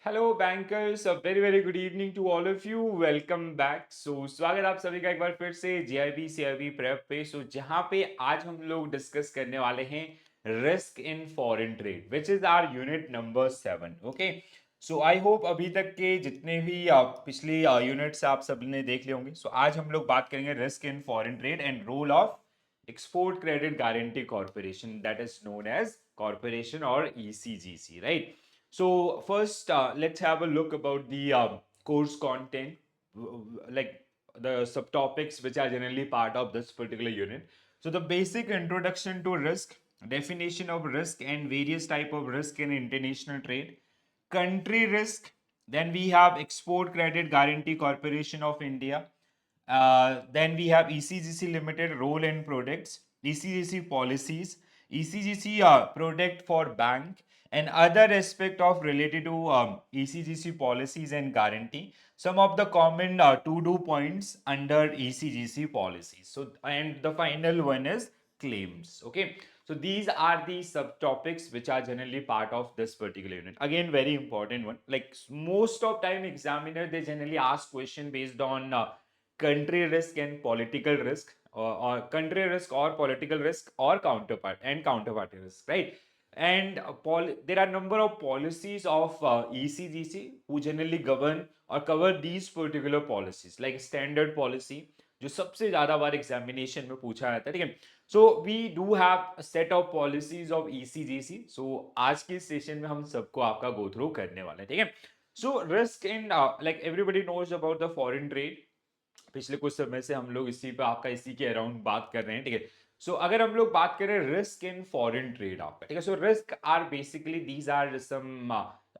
Hello bankers, a very good evening to all of you. Welcome back. स्वागत आप सभी का एक बार फिर से जीआईबी सीआईबी प्रेप पे। जहां पे आज हम लोग डिस्कस करने वाले हैं risk in foreign trade, which is our unit number 7। Okay, so I hope अभी तक के जितने भी पिछले यूनिट्स आप सबने देख लिए होंगे। आज हम लोग बात करेंगे risk in foreign trade and role of export credit guarantee corporation, that is known as corporation और ECGC, right? So first, let's have a look about the course content, like the subtopics which are generally part of this particular unit. So the basic introduction to risk, definition of risk and various type of risk in international trade, country risk, then we have Export Credit Guarantee Corporation of India, then we have ECGC Limited role in products, ECGC policies, ECGC product for bank, and other aspect of related to ECGC policies and guarantee. Some of the common to-do points under ECGC policies. So, and the final one is claims. Okay, so these are the subtopics which are generally part of this particular unit. Again, very important one. Like most of time, examiner they generally ask question based on country risk and political risk, or country risk or political risk or counterparty risk, right? And there are number of policies of ECGC who generally govern or cover these particular policies, like standard policy जो सबसे ज्यादा बार examination में पूछा जाता है, ठीक है? So we do have set of policies of ECGC. So आज के सेशन में हम सबको आपका गो थ्रू करने वाले हैं, ठीक है? So risk in, like everybody knows about the foreign trade. पिछले कुछ समय से हम लोग इसी पे आपका इसी के अराउंड बात कर रहे हैं, ठीक है? अगर हम लोग बात करें रिस्क इन फॉरेन ट्रेड आपका, ठीक है? Risk are basically these are some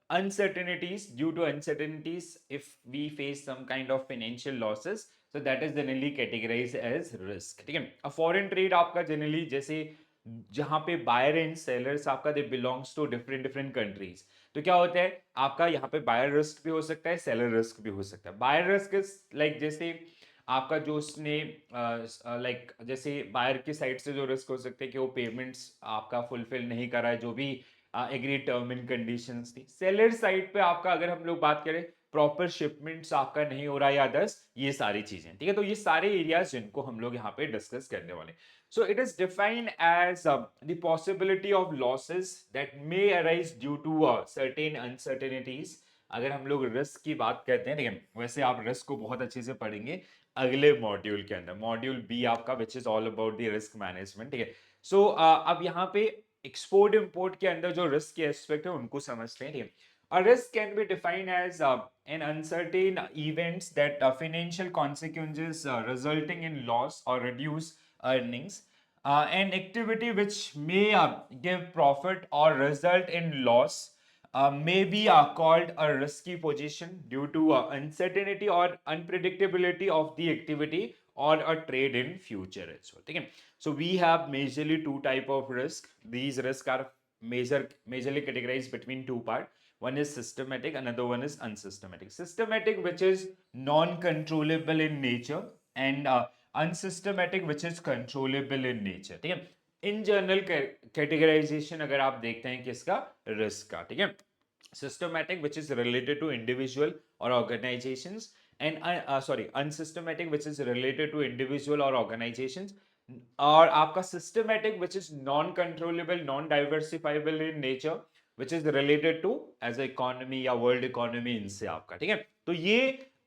uncertainties. Due to uncertainties, if we face some kind of financial losses, so that is generally categorized as risk, ठीक है? फॉरेन ट्रेड आपका generally जैसे जहां पे buyer and sellers आपका they belongs to different different countries, तो क्या होता है आपका यहाँ पे बायर रिस्क भी हो सकता है, सेलर रिस्क भी हो सकता है। बायर रिस्क इज लाइक जैसे आपका जो उसने लाइक जैसे बायर की साइड से जो रिस्क हो सकते हैं कि वो पेमेंट्स आपका फुलफिल नहीं करा है, जो भी एग्री टर्म एंड कंडीशंस थी। सेलर साइड पे आपका अगर हम लोग बात करें प्रॉपर शिपमेंट्स आपका नहीं हो रहा है या दस ये सारी चीजें, ठीक है? तो ये सारे एरियाज जिनको हम लोग यहाँ पे डिस्कस करने वाले। So it is defined as the possibility of losses that may arise due to certain uncertainties. अगर हम लोग रिस्क की बात करते हैं, ठीक है, वैसे आप रिस्क को बहुत अच्छे से पढ़ेंगे अगले मॉड्यूल के अंदर, मॉड्यूल बी आपका which is all about the risk management, ठीक है? अब यहाँ पे एक्सपोर्ट इंपोर्ट के अंदर जो रिस्क के एस्पेक्ट है उनको समझते हैं, ठीक है? A risk can be defined as an uncertain events that financial consequences resulting in loss or reduced earnings, an activity which may give profit or result in loss, may be called a risky position due to uncertainty or unpredictability of the activity or a trade in future as well, ठीक है? So we have majorly two type of risk. These risks are majorly categorized between two parts. One is systematic, another one is unsystematic. Systematic, which is non-controllable in nature, and unsystematic, which is controllable in nature, ठीक है? In general categorisation अगर आप देखते हैं किसका, risk का, ठीक है? Systematic, which is related to individual or organizations, and sorry, unsystematic, which is related to individual or organizations, और आपका systematic, which is non controllable, non diversifiable in nature, which is related to as a economy या world economy, इनसे आपका, ठीक है? तो ये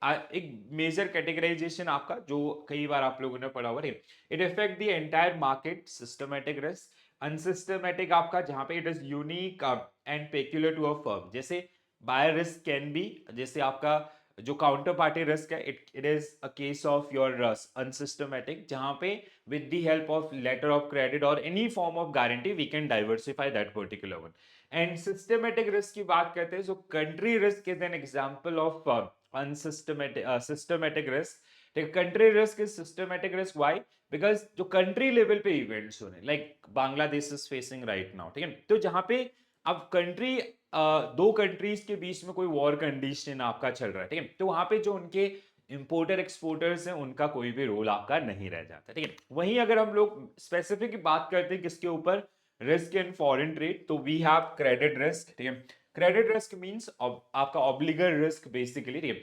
एक मेजर कैटेगराइजेशन आपका जो कई बार आप लोगों ने पढ़ा हुआ है। It effect the entire market, systematic risk. Unsystematic आपका जहां पे it is unique and peculiar to a firm, जैसे बायर रिस्क कैन बी, जैसे आपका जो काउंटर पार्टी रिस्क है, it is a case of your unsystematic, जहां पे with the help of letter of credit और any form of guarantee we can diversify that particular one. And systematic risk की बात करते हैं, सो country risk is an example of unsystematic systematic risk. Country risk is systematic risk, why? Because जो country level पे events हो रहे हैं, like Bangladesh is facing right now, ठीक है? तो जहां पे अब कंट्री दो कंट्रीज के बीच में कोई वॉर कंडीशन आपका चल रहा है, ठीक है? तो वहां पे जो उनके इंपोर्टर एक्सपोर्टर्स हैं उनका कोई भी रोल आपका नहीं रह जाता, ठीक है? वहीं अगर हम लोग स्पेसिफिक बात करते हैं किसके ऊपर, रिस्क इन फॉरेन ट्रेड, तो वी हैव क्रेडिट रिस्क, ठीक है? क्रेडिट रिस्क मींस आपका ऑब्लिगर रिस्क बेसिकली, ठीक है,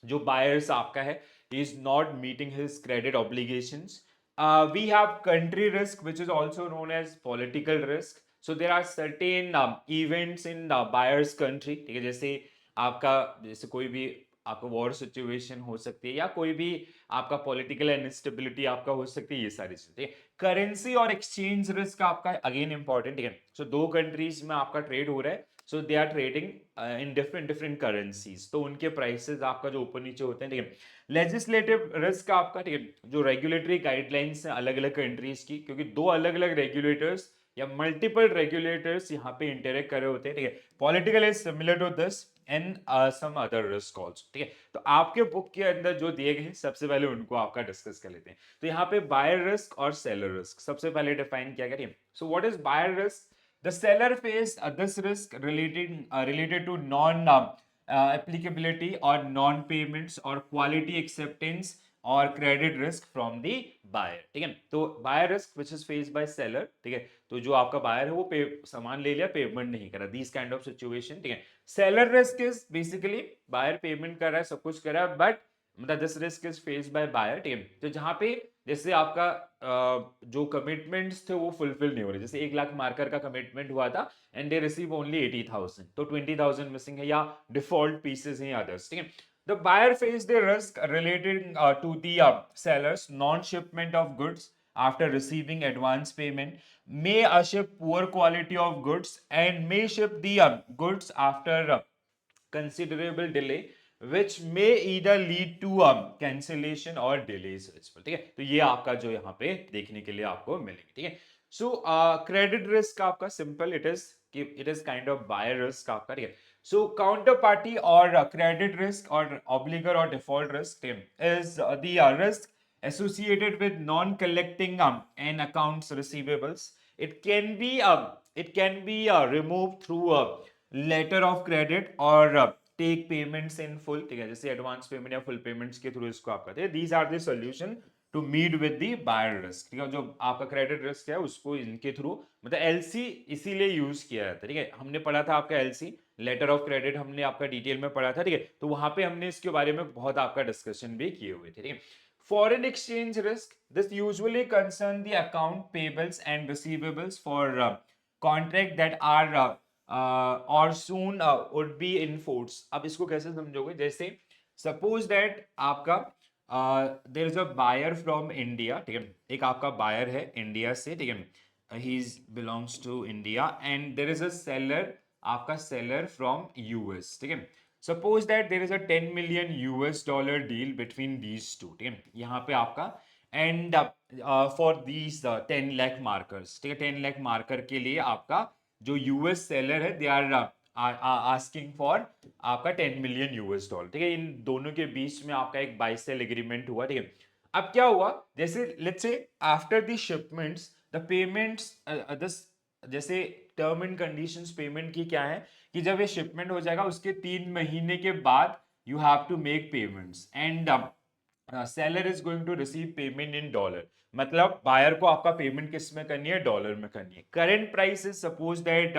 जो बायर्स आपका है is not meeting his credit obligations. We have country risk which is also known as political risk. So there are certain events in buyer's country, ठीक है, जैसे आपका, जैसे कोई भी आपका वॉर सिचुएशन हो सकती है या कोई भी आपका पॉलिटिकल इनस्टेबिलिटी आपका हो सकती है, ये सारी चीजें. करेंसी और एक्सचेंज रिस्क आपका अगेन इंपॉर्टेंट, ठीक है. सो दो कंट्रीज में आपका ट्रेड हो रहा है, so they are trading in different different currencies, तो उनके प्राइसेस आपका जो ऊपर नीचे होते हैं, ठीक है. लेजिस्लेटिव रिस्क आपका, ठीक है, जो रेगुलेटरी गाइडलाइंस हैं अलग अलग कंट्रीज की, क्योंकि दो अलग अलग रेगुलेटर्स या मल्टीपल रेगुलेटर्स यहाँ पे इंटरेक्ट कर रहे होते हैं, ठीक है. Political is similar to this and some other risk also, ठीक है. तो आपके बुक के अंदर जो दिए गए हैं सबसे पहले उनको आपका डिस्कस कर लेते हैं. तो यहाँ पे बायर रिस्क और सेलर रिस्क सबसे पहले डिफाइन किया गया. So what is buyer risk? The seller faced this risk related to non applicability or non-payments or quality acceptance और credit risk from the buyer, ठीक है. तो buyer risk which is faced by seller, ठीक है. तो जो आपका buyer है वो सामान ले लिया, पेमेंट नहीं करा, दिस काइंड ऑफ सिचुएशन, ठीक है. Seller risk is basically buyer payment कर रहा है, सब कुछ कर रहा है, बट मतलब this risk is faced by buyer, ठीक है. तो जहां पे जैसे आपका जो कमिटमेंट्स थे वो फुलफिल नहीं हो रहे, जैसे 1 लाख मार्कर का कमिटमेंट हुआ था एंड दे रिसीव ओनली 80,000, तो 20,000 मिसिंग है या डिफॉल्ट पीसेस हैं अदर्स, ठीक है. The buyer faced the risk related to the seller's non-shipment of goods after receiving advance payment, may ship poor quality of goods and may ship the goods after considerable delay which may either lead to cancellation or delays, ठीक है. तो ये आपका जो यहाँ पे देखने के लिए आपको मिलेंगे, ठीक है. सो क्रेडिट रिस्क आपका simple, it is kind of buyer risk आपका, ठीक है. सो काउंटर पार्टी और क्रेडिट रिस्क और ऑब्लिगर और default risk is the risk associated with non-collecting and accounts receivables. It can be removed through a letter of credit or take payments in full, ठीक है, जैसे advance payment या full payments के through इसको आप करते हैं. These are the solution to meet with the buyer risk, ठीक है. जो आपका क्रेडिट रिस्क है उसको इनके थ्रू, मतलब एलसी इसीलिए यूज किया जाता है, ठीक है. हमने पढ़ा था आपका एलसी, लेटर ऑफ क्रेडिट, हमने आपका डिटेल में पढ़ा था, ठीक है. तो वहां पे हमने इसके बारे में बहुत आपका डिस्कशन भी किए हुए थे, ठीक है. Foreign exchange risk, this usually concern the account payables and receivables for contract that are or soon would be in force. अब इसको कैसे समझोगे? जैसे सपोज दैट आपका there is a buyer from India, ठीक है, एक आपका बायर है इंडिया से, ठीक है, he belongs to India and there is a seller, आपका सेलर फ्रॉम यूएस, ठीक है. Suppose that there is a 10 million US dollar deal between these two, ठीक है, यहाँ पे आपका and for these 10 lakh markers, ठीक है. 10 लाख मार्कर के लिए आपका जो यूएस सेलर है दे आर आस्किंग फॉर आपका 10 मिलियन यूएस डॉलर, ठीक है. इन दोनों के बीच में आपका एक बाय सेल एग्रीमेंट हुआ, ठीक है. अब क्या हुआ, जैसे let's say after the shipments the payments, जैसे टर्म एंड कंडीशंस पेमेंट की क्या है कि जब ये शिपमेंट हो जाएगा उसके 3 महीने के बाद you have to make payments and seller is going to receive payment in dollar. मतलब बायर को आपका पेमेंट किस में करनी है, डॉलर में करनी है. Current price is suppose that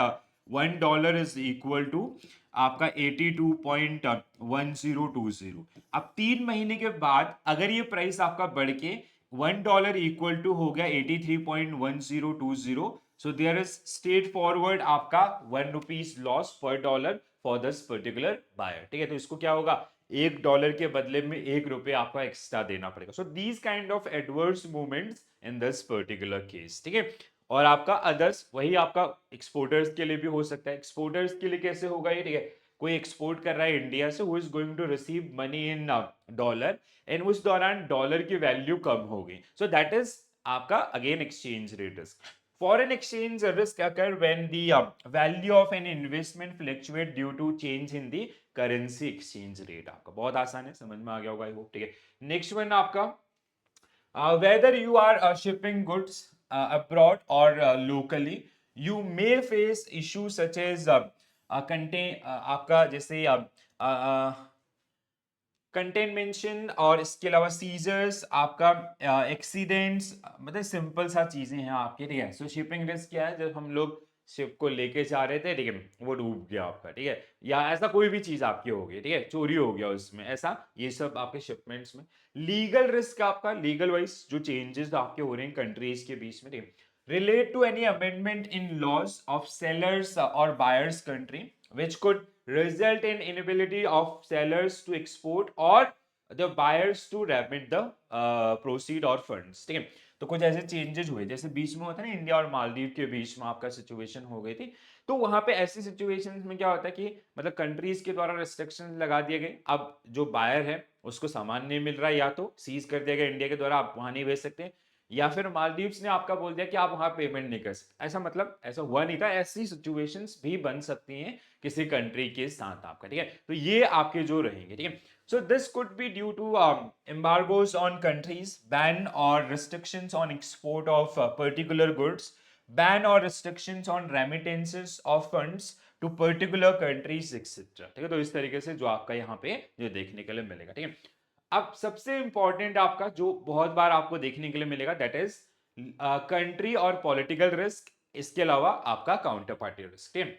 $1 is equal to आपका 82.1020. अब 3 महीने के बाद अगर ये प्राइस आपका बढ़ के $1 इक्वल टू हो गया 83.1020, so there is straightforward आपका ₹1 loss per dollar for this particular buyer, ठीक है. तो इसको क्या होगा, $1 के बदले में ₹1 आपका एक्स्ट्रा देना पड़ेगा. So these kind of adverse movements in this particular case, ठीक है. और आपका अदर्स वही आपका एक्सपोर्टर्स के लिए भी हो सकता है. एक्सपोर्टर्स के लिए कैसे होगा ये, ठीक है, कोई एक्सपोर्ट कर रहा है इंडिया से, who is going to receive money in dollar and उस दौरान डॉलर की वैल्यू कम हो गई, सो दैट इज आपका again exchange rate risk. Foreign exchange risk occur when the value of an investment fluctuate due to change in the currency exchange rate. आपका बहुत आसान है, समझ में आ गया होगा आई होप, ठीक है. नेक्स्ट वन आपका whether you are shipping goods abroad or locally, you may face issues such as आपका जैसे कंटेनमेंशन और इसके अलावा सीजर्स, आपका एक्सीडेंट्स, मतलब सिंपल सा चीजें हैं आपके, ठीक है. सो शिपिंग रिस्क क्या है, जब हम लोग शिप को लेके जा रहे थे, ठीक है, वो डूब गया आपका, ठीक है, या ऐसा कोई भी चीज आपकी हो गई, ठीक है, चोरी हो गया उसमें, ऐसा ये सब आपके शिपमेंट्स में। लीगल रिस्क आपका, लीगल वाइज जो चेंजेस आपके हो रहे हैं कंट्रीज के बीच में, ठीक है, relate to any amendment in laws of sellers or buyers country which could result in inability of sellers to export or the buyers to remit the proceed or funds, ठीक है। तो कुछ ऐसे चेंजेस हुए, जैसे बीच में होता है ना इंडिया और मालदीव के बीच में आपका सिचुएशन हो गई थी, तो वहां पे ऐसी सिचुएशंस में क्या होता है कि मतलब कंट्रीज के द्वारा रिस्ट्रिक्शंस लगा दिए गए, अब जो बायर है उसको सामान नहीं मिल रहा, या तो सीज कर दिया गया इंडिया के द्वारा, आप वहां नहीं भेज सकते, या फिर मालदीव्स ने आपका बोल दिया कि आप वहां पेमेंट नहीं कर सकते, ऐसा मतलब ऐसा हुआ नहीं था, ऐसी सिचुएशंस भी बन सकती हैं किसी कंट्री के साथ आपका, ठीक है। तो ये आपके जो रहेंगे, ठीक है। So this could be due to embargoes on countries, ban or restrictions on export of particular goods, ban or restrictions on remittances of funds to particular countries, etc. ठीक है, तो इस तरीके से जो आपका यहाँ पे जो देखने के लिए मिलेगा, ठीक है। अब सबसे इंपॉर्टेंट आपका जो बहुत बार आपको देखने के लिए मिलेगा, दैट इज कंट्री और पॉलिटिकल रिस्क, इसके अलावा आपका काउंटर पार्टी रिस्क, ठीक है।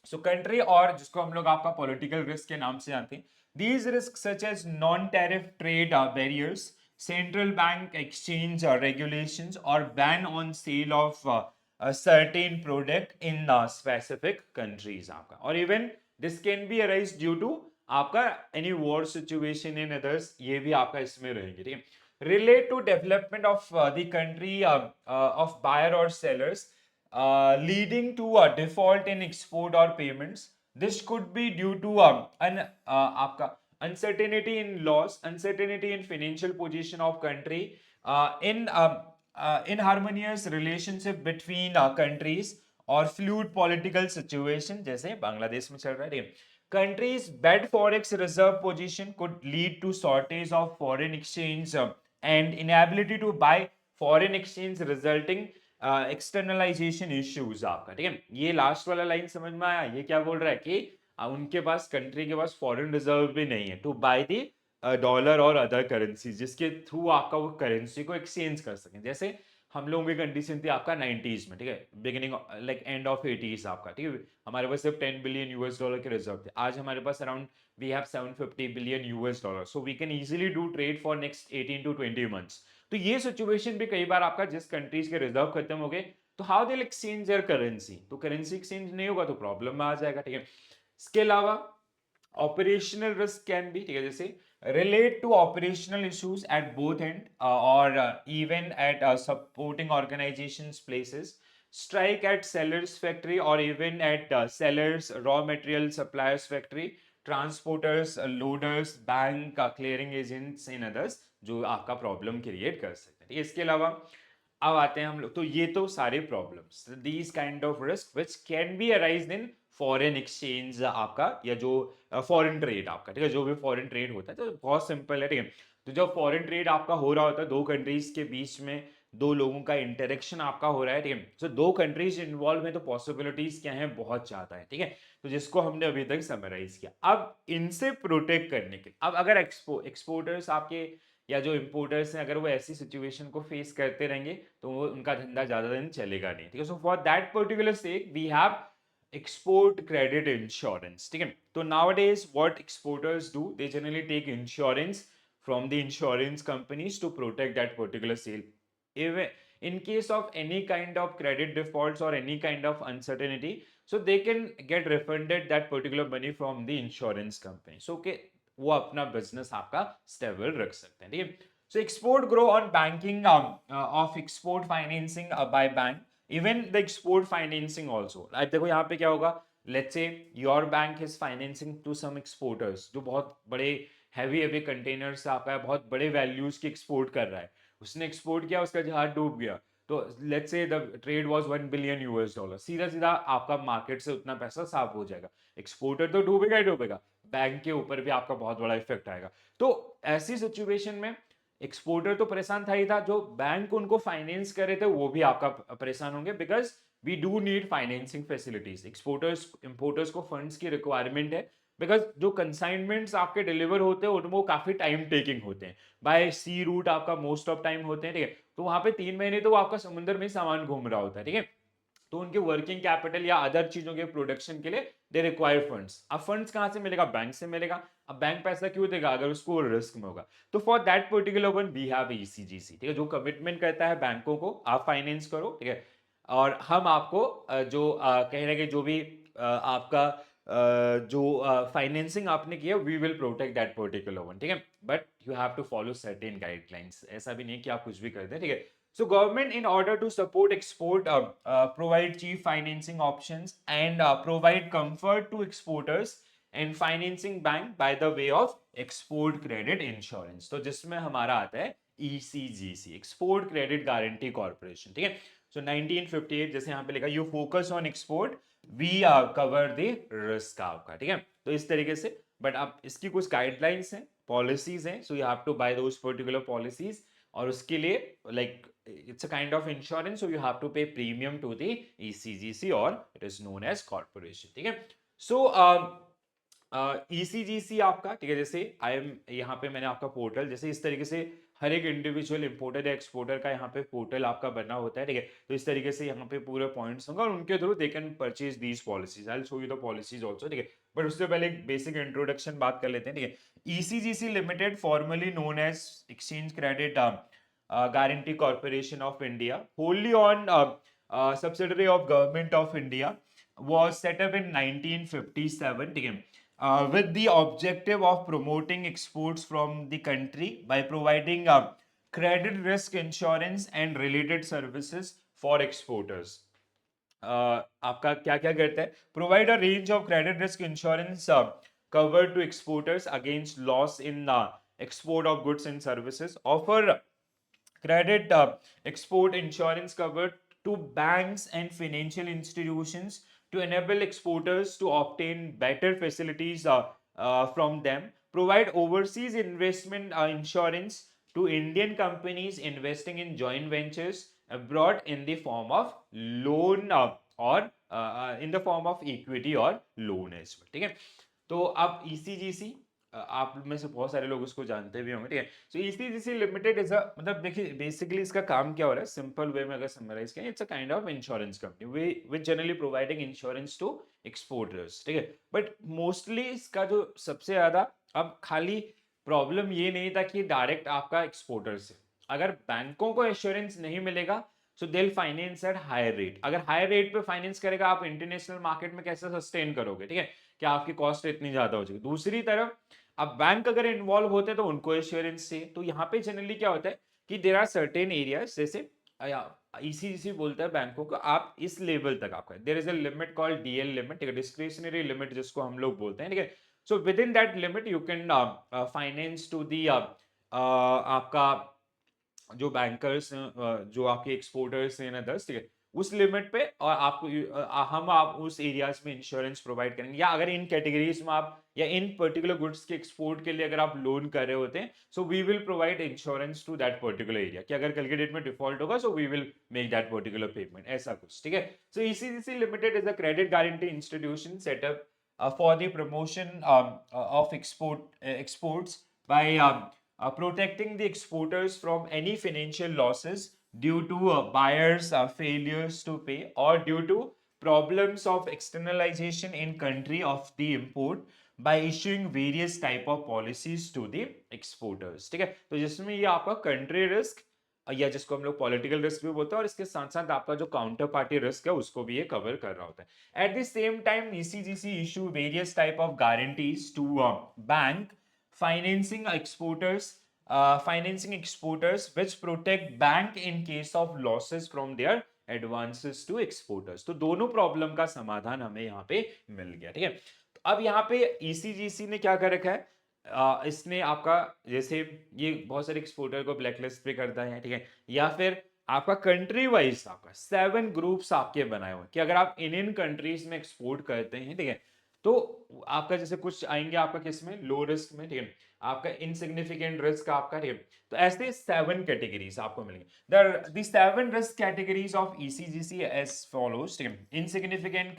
सो कंट्री और जिसको हम लोग आपका पॉलिटिकल रिस्क के नाम से जानते हैं, these risks such as non-tariff trade barriers, central bank exchange regulations, or ban on sale of a certain product in specific countries आपका, और even this can be arise due to आपका any war situation in others, ये भी आपका इसमें रहेंगे, ठीक है। relate to development of the country of buyer or sellers leading to a default in export or payments. This could be due to आपका uncertainty in laws, uncertainty in financial position of country, inharmonious relationship between countries, और fluid political situation जैसे बांग्लादेश में चल रहा है। Countries' bad forex reserve position could lead to shortage of foreign exchange and inability to buy foreign exchange, resulting externalisation issues आपका, ठीक है। ये लास्ट वाला लाइन समझ में आया, ये क्या बोल रहा है कि उनके पास, कंट्री के पास फॉरेन रिजर्व भी नहीं है टू बाय दी डॉलर और अदर करेंसी, जिसके थ्रू आपका वो करेंसी को एक्सचेंज कर सकें। जैसे हम लोगों की कंडीशन थी आपका 90s में, ठीक है, beginning like end of 80s आपका, ठीक है, हमारे पास सिर्फ 10 बिलियन यूएस डॉलर के रिजर्व थे, आज हमारे पास around we have 750 billion US dollar, so we can easily do trade for next 18 to 20 months. तो ये सिचुएशन भी कई बार आपका, जिस कंट्रीज के रिजर्व खत्म हो गए, तो how they exchange there currency, तो करेंसी एक्सचेंज नहीं होगा तो प्रॉब्लम में आ जाएगा, ठीक है। इसके अलावा ऑपरेशनल रिस्क कैन बी, ठीक है, जैसे relate to operational issues at both end or even at supporting organizations places, strike at sellers factory or even at sellers raw material suppliers factory, transporters, loaders, bank, clearing agents and others, जो आपका problem create कर सकते हैं, ठीक है। इसके अलावा अब आते हैं हम लोग, तो ये तो सारे problems, these kind of risk which can be arise in foreign exchange आपका, या जो फॉरेन ट्रेड आपका, ठीक है, जो भी फॉरेन ट्रेड होता है, तो बहुत सिंपल है, ठीक है। तो जब फॉरेन ट्रेड आपका हो रहा होता है, दो कंट्रीज के बीच में दो लोगों का इंटरेक्शन आपका हो रहा है, ठीक है, तो दो कंट्रीज इन्वॉल्व है, तो पॉसिबिलिटीज क्या है, बहुत ज्यादा है, ठीक है। तो जिसको हमने अभी तक समराइज किया, अब इनसे प्रोटेक्ट करने के, अब अगर एक्सपोर्टर्स आपके या जो इंपोर्टर्स हैं, अगर वो ऐसी सिचुएशन को फेस करते रहेंगे, तो वो उनका धंधा ज्यादा दिन चलेगा नहीं, ठीक है। So for that particular sake we have export credit insurance, ठीक है। तो nowadays what exporters do, they generally take insurance from the insurance companies to protect that particular sale, even in case of any kind of credit defaults or any kind of uncertainty, so they can get refunded that particular money from the insurance company, so कि वो अपना business आपका stable रख सकते हैं, ठीक है। So export grow on banking of export financing by bank, even the export financing also. अब देखो यहाँ पे क्या होगा, let's say your bank is financing to some exporters, जो बहुत बड़े हैवी कंटेनर्स आपका है, बहुत बड़े वैल्यूज की एक्सपोर्ट कर रहा है, उसने एक्सपोर्ट किया, उसका जहाज डूब गया, तो let's say the trade was 1 billion US dollar, सीधा सीधा आपका मार्केट से उतना पैसा साफ हो जाएगा, एक्सपोर्टर तो डूबेगा ही डूबेगा, बैंक के ऊपर भी आपका बहुत बड़ा इफेक्ट आएगा। तो ऐसी सिचुएशन में एक्सपोर्टर तो परेशान था ही था, जो बैंक उनको फाइनेंस कर रहे थे वो भी आपका परेशान होंगे, because we do need financing facilities, exporters importers को फंड्स की रिक्वायरमेंट है, बिकॉज जो कंसाइनमेंट्स आपके डिलीवर होते हैं वो काफी टाइम टेकिंग होते हैं, बाय सी रूट आपका मोस्ट ऑफ टाइम होते हैं, ठीक है। तो वहां पे 3 महीने तो वो आपका समुद्र में सामान घूम रहा होता है, ठीक है। तो उनके वर्किंग कैपिटल या अदर चीजों के प्रोडक्शन के लिए दे रिक्वायर फंड्स। अब फंड्स कहाँ से मिलेगा? बैंक से मिलेगा। अब बैंक पैसा क्यों देगा? अगर उसको रिस्क में होगा। तो for that particular one we have ECGC, ठीक है, जो कमिटमेंट करता है बैंकों को आप फाइनेंस करो, ठीक है, और हम आपको जो कहीं ना कहीं जो भी आपका जो फाइनेंसिंग आपने किया we will protect that particular one, ठीक है, but you have to follow certain guidelines. ऐसा भी नहीं कि आप कुछ भी कर दें, ठीक है। So government in order to support export provide cheap financing options and provide comfort to exporters and financing bank by the way of export credit insurance। तो जिसमें हमारा आता है ECGC, export credit guarantee corporation, ठीक है। So 1958 जैसे यहाँ पे लिखा you focus on export we cover the risk आपका, ठीक है। तो इस तरीके से, बट अब इसकी कुछ गाइडलाइंस हैं, पॉलिसीज हैं, so you have to buy those particular policies, और उसके लिए like it's a kind of insurance, so you have to pay premium to the ECGC or it is known as corporation, ठीक है। so ECGC आपका, ठीक है, जैसे I am यहाँ पे मैंने आपका पोर्टल, जैसे इस तरीके से हर एक इंडिविजुअल इंपोर्टर या एक्सपोर्टर का यहाँ पे पोर्टल आपका बना होता है, ठीक है। तो इस तरीके से यहाँ पे पूरे पॉइंट्स होंगे और उनके through they can purchase these policies. I will show you the policies also, ठीक है, बट उससे पहले एक बेसिक इंट्रोडक्शन बात कर लेते हैं, ठीक है। ECGC limited formerly known as exchange credit Guarantee Corporation of India, wholly owned subsidiary of Government of India, was set up in 1957, ठीक है, with the objective of promoting exports from the country by providing credit risk insurance and related services for exporters। आपका क्या क्या करता है? Provide a range of credit risk insurance cover to exporters against loss in export of goods and services, offer credit export insurance cover to banks and financial institutions to enable exporters to obtain better facilities from them, provide overseas investment insurance to Indian companies investing in joint ventures abroad in the form of loan or in the form of equity or loan as well, ठीक है। तो अब ECGC आप में से बहुत सारे लोग उसको जानते भी होंगे, ठीक है। सो ECGC लिमिटेड इज अ, मतलब देखिए बेसिकली इसका काम क्या हो रहा है, सिंपल वे में अगर समराइज करें, it's a kind of insurance company way which generally providing insurance to exporters, ठीक है। बट मोस्टली इसका जो सबसे ज्यादा अब खाली प्रॉब्लम ये नहीं था कि डायरेक्ट आपका एक्सपोर्टर से, अगर बैंकों को एश्योरेंस नहीं मिलेगा सो दे फाइनेंस एट हायर रेट। अगर हायर रेट पे फाइनेंस करेगा आप इंटरनेशनल मार्केट में कैसे सस्टेन करोगे, ठीक है, कि आपकी कॉस्ट इतनी ज्यादा हो जाएगी। दूसरी तरफ अब बैंक अगर इन्वॉल्व होते हैं तो उनको एश्योरेंस चाहिए। तो यहाँ पे जनरली क्या होता है कि देयर आर सर्टेन एरियाज, जैसे ECGC बोलता है बैंकों को आप इस लेवल तक आपका, there is a limit called DL limit, ठीक है, डिस्क्रिशनरी लिमिट जिसको हम लोग बोलते हैं, ठीक है। So within that limit you can finance to the आपका जो बैंकर्स जो आपके एक्सपोर्टर्स हैं ना 10, ठीक है, उस लिमिट पे, और आपको हम आप उस एरियाज में इंश्योरेंस प्रोवाइड करेंगे, या अगर इन कैटेगरीज में आप या इन पर्टिकुलर गुड्स के एक्सपोर्ट के लिए अगर आप लोन कर रहे होते हैं so we will provide insurance to that particular area, कि अगर कल के डेट में डिफॉल्ट होगा so we will make that particular payment, ऐसा कुछ, ठीक है। So ECGC limited is a credit guarantee institution set up for the promotion of exports by protecting the exporters from any financial losses due to buyers' failures to pay or due to problems of externalization in country of the import by issuing various type of policies to the exporters, ठीक है। तो जिसमें ये आपका country risk या जिसको हम लोग पॉलिटिकल रिस्क भी बोलते हैं, और इसके साथ साथ आपका जो काउंटर पार्टी रिस्क है उसको भी ये कवर कर रहा होता है। At the same time ECGC issue various type of guarantees to bank financing exporters which protect bank in case of losses from their advances to exporters। तो दोनों प्रॉब्लम का समाधान हमें यहाँ पे मिल गया, ठीक है। तो अब यहाँ पे ECGC ने क्या कर रखा है, इसने आपका जैसे ये बहुत सारे एक्सपोर्टर को ब्लैकलिस्ट पे करता है, ठीक है, या फिर आपका कंट्री वाइज आपका 7 ग्रुप्स आपके बनाए हुए कि अगर आप इन कंट्रीज में एक्सपोर्ट करते हैं, ठीक है, तो आपका जैसे कुछ आएंगे आपका किस में, लो रिस्क में, ठीक है, आपका इनसिग्निफिकेंट रिस्क आपका, ठीक है। तो ऐसे 7 कैटेगरीज आपको मिलेंगे। The 7 risk categories of ECGC as follows, ठीक है। इनसिग्निफिकेंट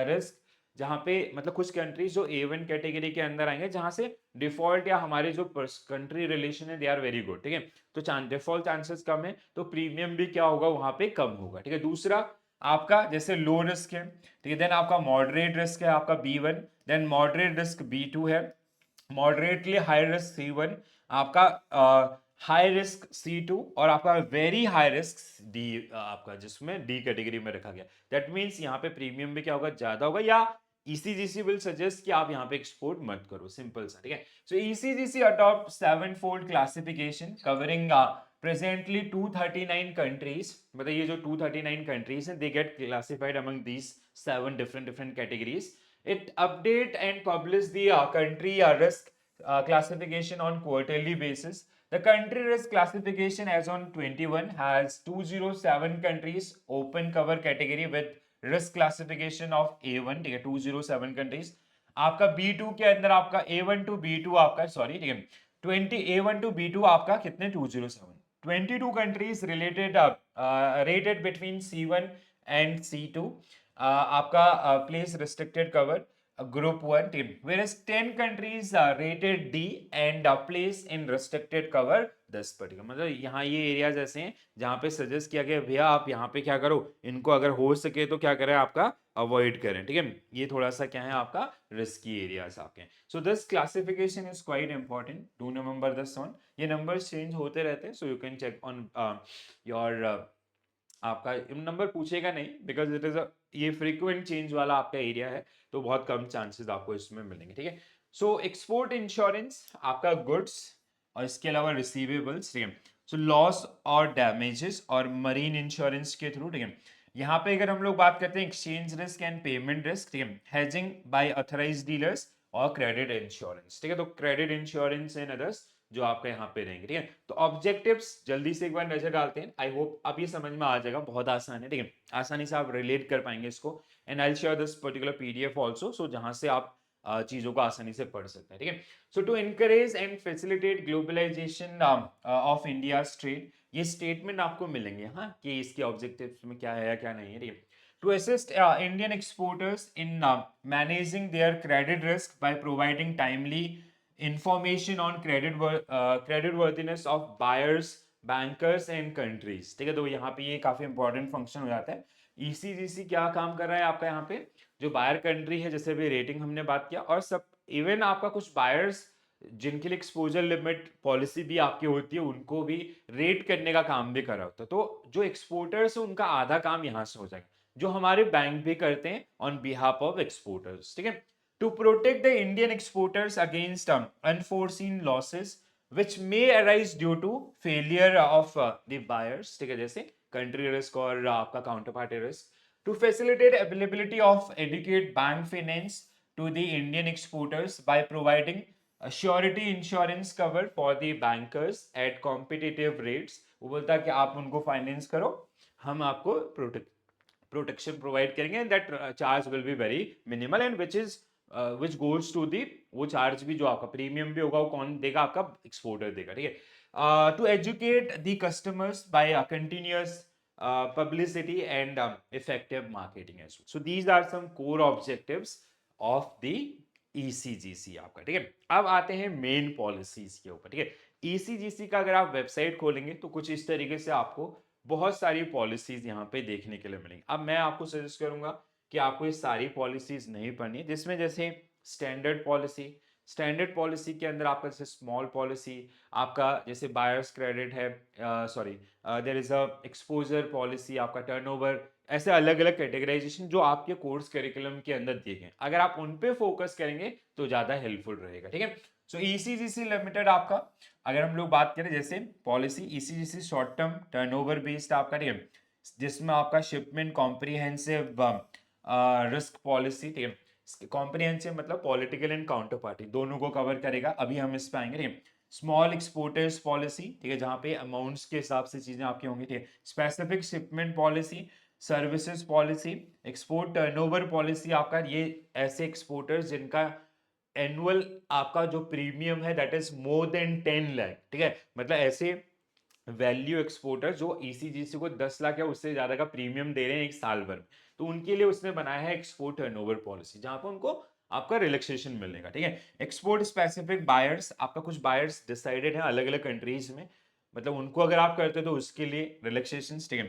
रिस्क, जहां पे मतलब कुछ कंट्रीज जो A1 कैटेगरी के अंदर आएंगे जहां से डिफॉल्ट या हमारे जो कंट्री रिलेशन है दे आर वेरी गुड, ठीक है, तो डिफॉल्ट चांसेस कम है तो प्रीमियम भी क्या होगा वहां पे कम होगा, ठीक है। दूसरा आपका जैसे लो रिस्क है, ठीक है, देन आपका मॉडरेट रिस्क है आपका B1, then moderate risk B2 है, मॉडरेटली हाई रिस्क C1, आपका हाई रिस्क C2 और आपका वेरी हाई रिस्क D, आपका जिसमें D कैटेगरी में रखा गया। दैट मींस यहाँ पे प्रीमियम भी क्या होगा, ज्यादा होगा, या ECGC विल सजेस्ट कि आप यहाँ पे एक्सपोर्ट मत करो, सिंपल सा, ठीक है। So ECGC adopt 7-fold classification covering presently 239 countries, मतलब ये जो 239 countries हैं, they get classified among these 7 different categories. It update and publish the country risk classification on quarterly basis. The country risk classification as on 21 has 207 countries open cover category with risk classification of A1, ठीक है, 207 countries. आपका B2 के अंदर आपका A1 to B2 आपका, sorry, ठीक है, 20 A1 to B2 आपका कितने, 207, 22 countries related rated between C1 and C2, आपका place restricted cover group 1 team, whereas 10 countries rated D and place in restricted cover 10 particular, मतलब यहाँ ये एरियाज ऐसे हैं जहाँ पे सजेस्ट किया गया भैया आप यहाँ पे क्या करो, इनको अगर हो सके तो क्या करें, आपका अवॉइड करें, ठीक है। ये थोड़ा सा क्या है, आपका रिस्की एरियाज आपके। So this classification is quite important, do remember this one. ये नंबर्स चेंज होते रहते हैं, so you can check on your, आपका नंबर पूछेगा नहीं बिकॉज इट इज अ, ये फ्रीक्वेंट चेंज वाला आपका एरिया है, तो बहुत कम चांसेस आपको इसमें मिलेंगे, ठीक है। सो एक्सपोर्ट इंश्योरेंस आपका गुड्स और इसके अलावा रिसीवेबल्स, ठीक है। सो लॉस और डैमेजेस और मरीन इंश्योरेंस के थ्रू, ठीक है। यहाँ पे अगर हम लोग बात करते हैं exchange risk and payment risk, ठीक है, हेजिंग बाय ऑथराइज्ड डीलर्स और क्रेडिट इंश्योरेंस, ठीक है। तो क्रेडिट इंश्योरेंस एंड अदर्स जो आपका यहाँ पे रहेंगे, ठीक है। तो ऑब्जेक्टिव्स जल्दी से एक बार नजर डालते हैं, आई होप अब ये समझ में आ जाएगा, बहुत आसान है, ठीक है, आसानी से आप रिलेट कर पाएंगे इसको। And I share this particular PDF also, so जहां से आप चीजों को आसानी से पढ़ सकते हैं, ठीक है। So to encourage and facilitate globalisation of India trade, ये स्टेटमेंट आपको मिलेंगे, हाँ, कि इसके ऑब्जेक्टिव्स में क्या है या क्या नहीं है, ठीक है। To assist Indian exporters in managing their credit risk by providing timely information on credit worthiness of buyers, bankers and countries, ठीक है। तो यहाँ पे ये काफी इंपॉर्टेंट फंक्शन हो जाता है। ECGC क्या काम कर रहा है आपका यहाँ पे, जो बायर कंट्री है, जैसे भी रेटिंग हमने बात किया, और सब इवन आपका कुछ बायर्स जिनके लिए एक्सपोजर लिमिट पॉलिसी भी आपकी होती है, उनको भी रेट करने का काम भी कर रहा होता है। तो जो एक्सपोर्टर्स है उनका आधा काम यहाँ से हो जाएगा, जो हमारे बैंक भी करते हैं ऑन बिहाफ ऑफ एक्सपोर्टर्स, ठीक है। To protect the Indian exporters against unforeseen losses which may arise due to failure of the buyers, ठीक है, जैसे country risk और आपका counterparty risk, to facilitate availability of adequate bank finance to the Indian exporters by providing a surety insurance cover for the bankers at competitive rates, वो बोलता है कि आप उनको फाइनेंस करो, हम आपको प्रोटेक्शन प्रोवाइड करेंगे, that charge will be very minimal and which goes to the, वो चार्ज भी जो आपका प्रीमियम भी होगा वो कौन देगा, आपका एक्सपोर्टर देगा, ठीक है। To educate the customers by continuous publicity and effective marketing as well. So these are some core objectives of the ECGC आपका, ठीक है। अब आते हैं मेन पॉलिसीज के ऊपर, ठीक है। ECGC का अगर आप वेबसाइट खोलेंगे तो कुछ इस तरीके से आपको बहुत सारी पॉलिसीज यहाँ पे देखने के लिए मिलेंगी। अब मैं आपको सजेस्ट करूंगा कि आपको ये सारी पॉलिसीज नहीं पढ़नी है, जिसमें जैसे स्टैंडर्ड पॉलिसी के अंदर आपका जैसे स्मॉल पॉलिसी, आपका जैसे बायर्स क्रेडिट है, sorry there is a exposure policy, आपका टर्नओवर, ऐसे अलग अलग कैटेगराइजेशन जो आपके कोर्स करिकुलम के अंदर दिए गए, अगर आप उन पे फोकस करेंगे तो ज्यादा हेल्पफुल रहेगा, ठीक है। सो ECGC लिमिटेड आपका, अगर हम लोग बात करें जैसे policy, ECGC short term turnover based आपका, ठीक है, जिसमें आपका शिपमेंट कॉम्प्रिहेंसिव रिस्क पॉलिसी, ठीक है, कॉम्प्रिहेंसिव मतलब पॉलिटिकल एंड काउंटर पार्टी दोनों को कवर करेगा, अभी हम इस पे आएंगे, ठीक है। स्मॉल एक्सपोर्टर्स पॉलिसी, ठीक है, जहां पे अमाउंट्स के हिसाब से चीजें आपकी होंगी, ठीक है। Specific shipment policy, services policy, export turnover policy, आपका ये ऐसे एक्सपोर्टर्स जिनका एनुअल आपका जो प्रीमियम है that is more than 10 lakh, ठीक है, मतलब ऐसे वैल्यू एक्सपोर्टर जो ECGC को 10 लाख या उससे ज्यादा का प्रीमियम दे रहे हैं एक साल भर में, तो उनके लिए उसने बनाया है एक्सपोर्ट टर्नओवर पॉलिसी, जहां पर उनको आपका रिलैक्सेशन मिलेगा, ठीक है। एक्सपोर्ट स्पेसिफिक बायर्स, आपका कुछ बायर्स डिसाइडेड है अलग अलग कंट्रीज में, मतलब उनको अगर आप करते हो तो उसके लिए रिलैक्सेशन, ठीक है।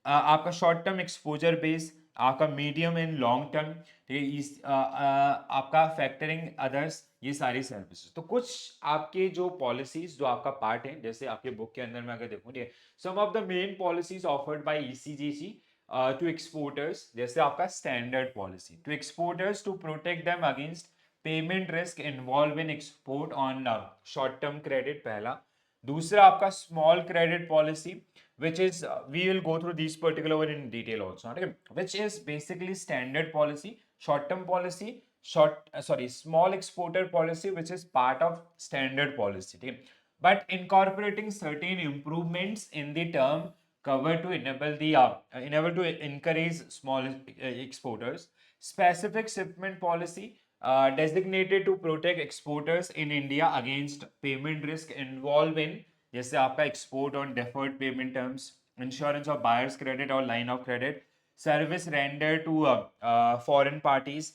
आपका शॉर्ट टर्म एक्सपोजर बेस, आपका मीडियम एंड लॉन्ग टर्म, ठीक है, आपका फैक्टरिंग अदर्स, ये सारी सर्विसेज। तो कुछ आपके जो पॉलिसीज जो आपका पार्ट है, जैसे आपके बुक के अंदर मैं अगर देखूँ, some of the main policies offered by ECGC to exporters, जैसे आपका standard policy to exporters to protect them against payment risk involve in export on short term credit, पहला। दूसरा आपका small credit policy, which is we will go through these particular one in detail also, okay? Which is basically standard policy, short term policy, small exporter policy, which is part of standard policy, okay? But incorporating certain improvements in the term cover to enable to encourage small exporters. Specific shipment policy designated to protect exporters in India against payment risk involved in, जैसे आपका export on deferred payment terms, insurance of buyers credit और line of credit, service render to foreign parties,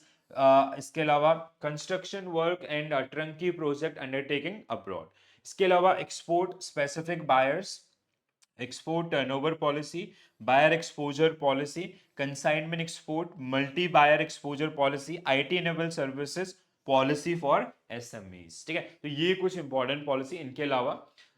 इसके अलावा construction work and turnkey project undertaking abroad, इसके अलावा export specific buyers, export turnover policy, buyer exposure policy, consignment export, multi buyer exposure policy, IT enabled services policy for SMEs, ठीक है। तो ये कुछ important policy. इनके अलावा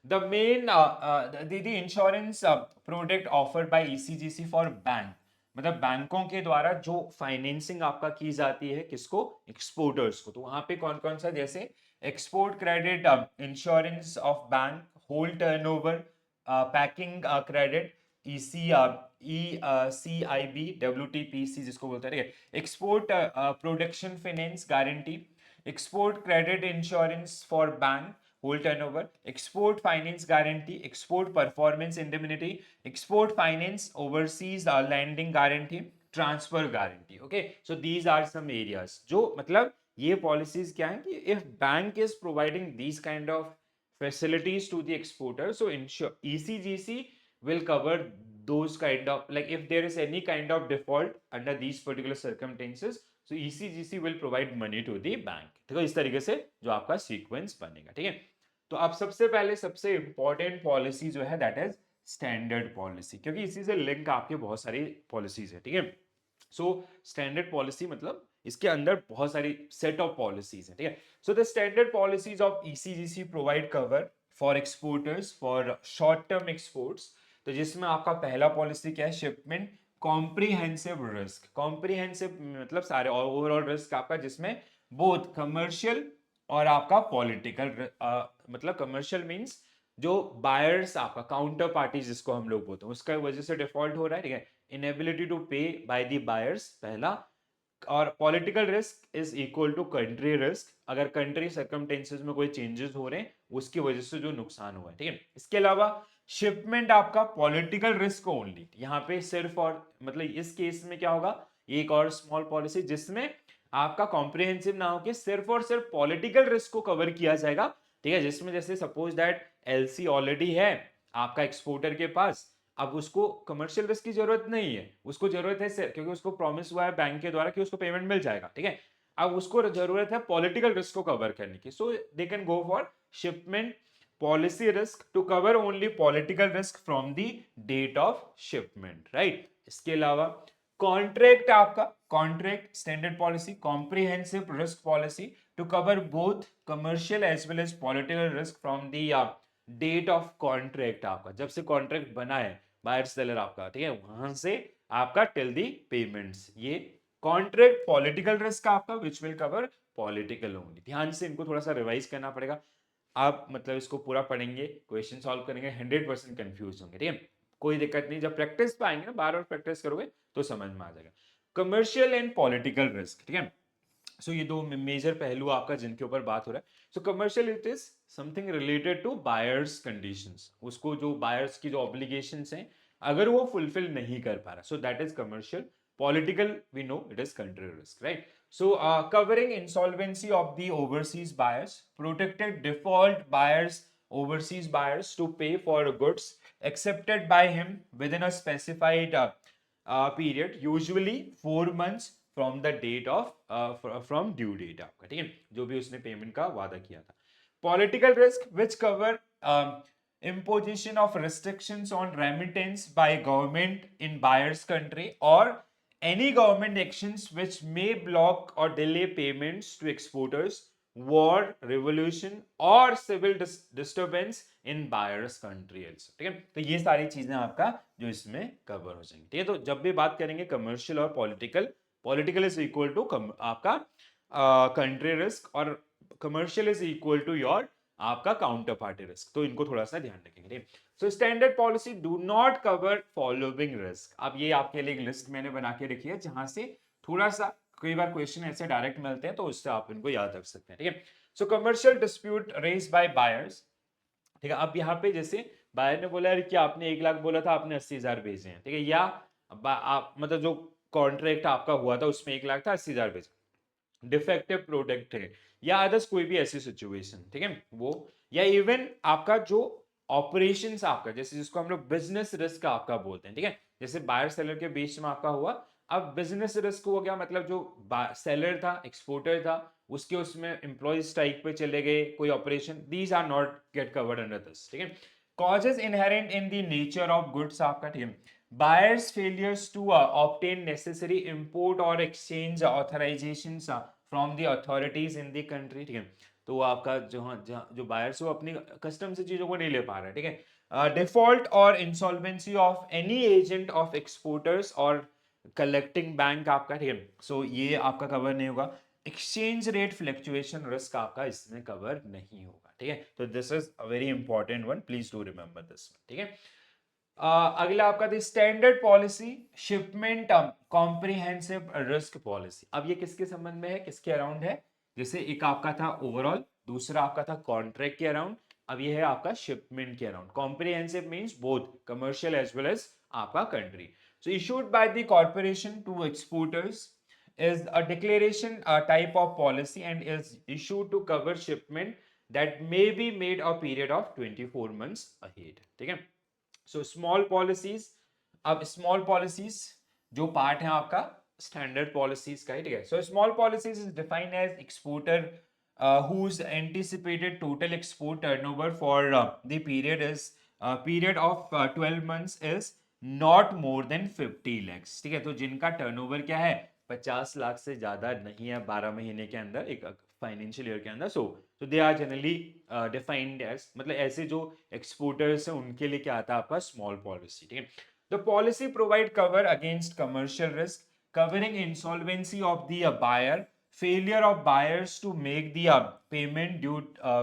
the main the insurance product offered by ECGC for bank, मतलब बैंकों के द्वारा जो फाइनेंसिंग आपका की जाती है किसको, एक्सपोर्टर्स को। तो वहां पे कौन कौन सा, जैसे export credit insurance of bank, whole turnover packing credit, ECIB, WTPC जिसको बोलते हैं, ठीक है, export production finance guarantee, export credit insurance for bank whole turnover, export finance guarantee, export performance indemnity, export finance overseas landing guarantee, transfer guarantee, okay. So these are some areas जो, मतलब ये policies क्या है कि if bank is providing these kind of facilities to the exporter, so ECGC will cover those kind of, like if there is any kind of default under these particular circumstances, so ECGC will provide money to the bank। देखो इस तरीके से जो आपका sequence बनेगा, ठीक है। तो अब सबसे पहले सबसे इंपॉर्टेंट पॉलिसी जो है दैट इज स्टैंडर्ड पॉलिसी, क्योंकि इसी से लिंक आपके बहुत सारी पॉलिसीज है, ठीक है। सो स्टैंडर्ड पॉलिसी मतलब इसके अंदर बहुत सारी सेट ऑफ पॉलिसीज है, ठीक है। So the standard policies of ECGC provide cover for exporters for short term exports. तो जिसमें आपका पहला पॉलिसी क्या है, शिपमेंट कॉम्प्रिहेंसिव रिस्क। कॉम्प्रिहेंसिव मतलब सारे ओवरऑल रिस्क आपका, जिसमें बोथ कमर्शियल और आपका पॉलिटिकल, मतलब कमर्शियल मींस जो बायर्स आपका काउंटर पार्टी जिसको हम लोग बोलते हैं उसका वजह से डिफॉल्ट हो रहा है, ठीक है, inability to pay by the buyers, पहला। और political risk is equal to country risk, अगर कंट्री सर्कमटेंसेस में कोई चेंजेस हो रहे हैं उसकी वजह से जो नुकसान हुआ है, ठीक है। इसके अलावा शिपमेंट आपका पॉलिटिकल रिस्क ओनली, यहाँ पे सिर्फ, और मतलब इस केस में क्या होगा, एक और स्मॉल पॉलिसी जिसमें आपका कॉम्प्रिहेंसिव ना होकर सिर्फ और सिर्फ पॉलिटिकल रिस्क को कवर किया जाएगा, ठीक है। जिसमें जैसे सपोज दैट एलसी ऑलरेडी है आपका एक्सपोर्टर के पास, अब उसको कमर्शियल रिस्क की जरूरत नहीं है, उसको जरूरत है क्योंकि उसको प्रॉमिस हुआ है बैंक के द्वारा कि उसको पेमेंट मिल जाएगा, ठीक है। अब उसको जरूरत है पॉलिटिकल रिस्क को कवर करने की, so they can go for shipment policy risk to cover only political risk from the date of shipment, right. इसके अलावा कॉन्ट्रैक्ट आपका, contract standard policy comprehensive risk policy to cover both commercial as well as political risk from the date of contract, आपका जब से contract बना है buyer seller आपका, ठीक है, वहां से आपका टिल दी पेमेंट्स, ये कॉन्ट्रैक्ट पॉलिटिकल रिस्क आपका which will cover political only. ध्यान से इनको थोड़ा सा रिवाइज करना पड़ेगा, आप मतलब इसको पूरा पढ़ेंगे, क्वेश्चन सॉल्व करेंगे, 100% कंफ्यूज होंगे, ठीक है, कोई दिक्कत नहीं, जब प्रैक्टिस पे आएंगे ना, बार बार प्रैक्टिस करोगे तो समझ में आ जाएगा। कमर्शियल एंड पॉलिटिकल रिस्क, ठीक है। सो ये दो मेजर पहलू आपका जिनके ऊपर बात हो रहा है। So commercial it is something related to buyers conditions, उसको जो बायर्स की जो ऑब्लिगेशंस हैं अगर वो फुलफिल नहीं कर पा रहा, so that is commercial. Political we know it is country risk, right. So, covering insolvency of the overseas buyers, protected default buyers, overseas buyers to pay for goods accepted by him within a specified period, usually 4 months from the date of from due date आपका, ठीक है, जो भी उसने payment का वादा किया था। Political risk which cover imposition of restrictions on remittance by government in buyer's country, or any government actions which may block or delay payments to exporters, war, revolution और civil disturbance in buyer's country also। ठीक है, तो ये सारी चीजें आपका जो इसमें कवर हो जाएंगी। ठीक है, तो जब भी बात करेंगे कमर्शियल और political, political is equal to आपका कंट्री रिस्क और commercial is equal to your आपका काउंटर पार्टी रिस्क। तो इनको थोड़ा सा ध्यान रखेंगे। So standard policy do not cover following risk. अब ये आपके लिए एक लिस्ट मैंने बना के रखी है जहां से थोड़ा सा कई बार क्वेश्चन ऐसे डायरेक्ट मिलते हैं तो उससे आप इनको याद रख सकते हैं। ठीक है, so commercial dispute raise by buyers. ठीक है, अब यहाँ पे जैसे बायर ने बोला कि आपने 1 लाख बोला था, आपने 80,000 भेजे हैं। ठीक है, या आप मतलब जो कॉन्ट्रैक्ट आपका हुआ था उसमें 1 लाख था, 80,000 भेजे, डिफेक्टिव प्रोडक्ट है या अदर्स कोई भी ऐसी सिचुएशन। ठीक है, वो या इवन आपका जो ऑपरेशंस आपका जैसे जिसको हम लोग बिजनेस रिस्क आपका बोलते हैं। ठीक है, जैसे बायर सेलर के बीच में आपका हुआ, अब बिजनेस रिस्क हो गया मतलब जो सेलर था, एक्सपोर्टर था, उसके उसमें एम्प्लॉय स्ट्राइक पे चले गए, कोई operation, these are not get covered under this. ठीक है, causes inherent in the nature of goods आपका। ठीक है, buyers failures to obtain necessary import or exchange authorizations from the authorities in the country। ठीक है, तो वो आपका जो बायर्स वो अपनी कस्टम से चीजों को नहीं ले पा रहा है। ठीक है, डिफॉल्ट और insolvency of any agent of exporters और कलेक्टिंग बैंक आपका। ठीक है, सो ये आपका कवर नहीं होगा। एक्सचेंज रेट फ्लक्चुएशन रिस्क आपका इसमें कवर नहीं होगा। ठीक है, तो this is a very important one, please do remember this. ठीक है, अगला आपका था standard policy shipment comprehensive risk policy. अब ये किसके संबंध में है, किसके अराउंड है? जैसे एक आपका था ओवरऑल, दूसरा आपका था कॉन्ट्रैक्ट के अराउंड, अब ये है आपका शिपमेंट के around. Comprehensive means both commercial as well as आपका country. So issued by the corporation to exporters is a declaration type of policy and is issued to cover shipment that may be made a period of 24 months ahead। ठीक है, so small policies. अब small policies जो part है आपका standard policies का ही। ठीक है, so small policies is defined as exporter whose anticipated total export turnover for the period of 12 months is not more than 50 lakhs। ठीक है, तो जिनका टर्नओवर क्या है 50 लाख से ज्यादा नहीं है 12 महीने के अंदर एक फाइनेंशियल ईयर के अंदर, so they are generally defined as, मतलब ऐसे जो एक्सपोर्टर्स हैं उनके लिए क्या आता है आपका स्मॉल पॉलिसी। ठीक है, the policy provide cover against commercial risk covering insolvency of the buyer, failure of buyers to make the payment due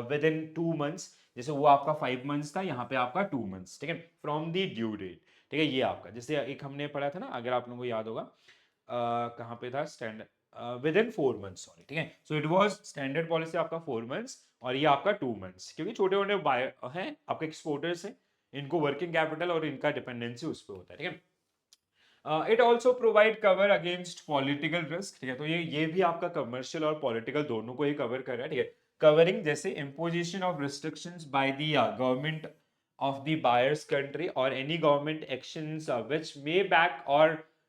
within 2 months. जैसे वो आपका 5 मंथ्स था, यहाँ पे आपका 2 मंथ्स। ठीक है, फ्रॉम द ड्यू डेट। ठीक है, ये आपका जैसे एक हमने पढ़ा था ना, अगर आप लोगों को याद होगा कहाँ पे था, standard with in 4 months, sorry. ठीक है, so it was standard policy आपका 4 मंथ्स और ये आपका 2 मंथ्स, क्योंकि छोटे छोटे बायर हैं आपके एक्सपोर्टर्स हैं, इनको वर्किंग कैपिटल और इनका डिपेंडेंसी उस पर होता है। ठीक है, it also provide cover against political risk. ठीक है, तो ये भी आपका कमर्शियल और पॉलिटिकल दोनों को ही कवर कर रहा है। ठीक है, कवरिंग जैसे imposition of restrictions by the government of the buyer's country or any government actions which may back or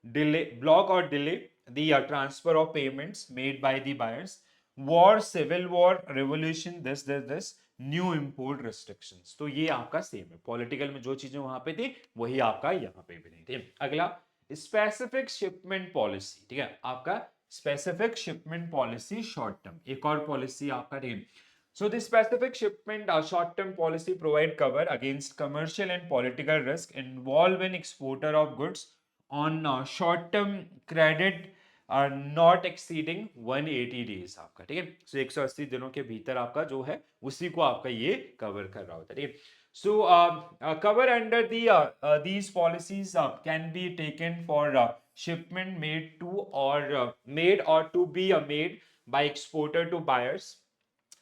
delay, block or delay the transfer of payments made by the buyers, war, civil war, revolution, this new import restrictions। तो ये आपका same है, political में जो चीजें वहां पे थी वही आपका यहाँ पे भी नहीं थी। अगला स्पेसिफिक शिपमेंट पॉलिसी। ठीक है, आपका specific shipment policy short term, एक और पॉलिसी आपका। ठीक है, so the specific shipment short-term policy provide cover against commercial and political risk involving exporter of goods on short-term credit not exceeding 180 days आपका। ठीक है, so 180 दिनों के भीतर आपका जो है उसी को आपका ये कवर कर रहा होता है। ठीक है, so cover under these policies can be taken for shipment made to or made or to be made by exporter to buyers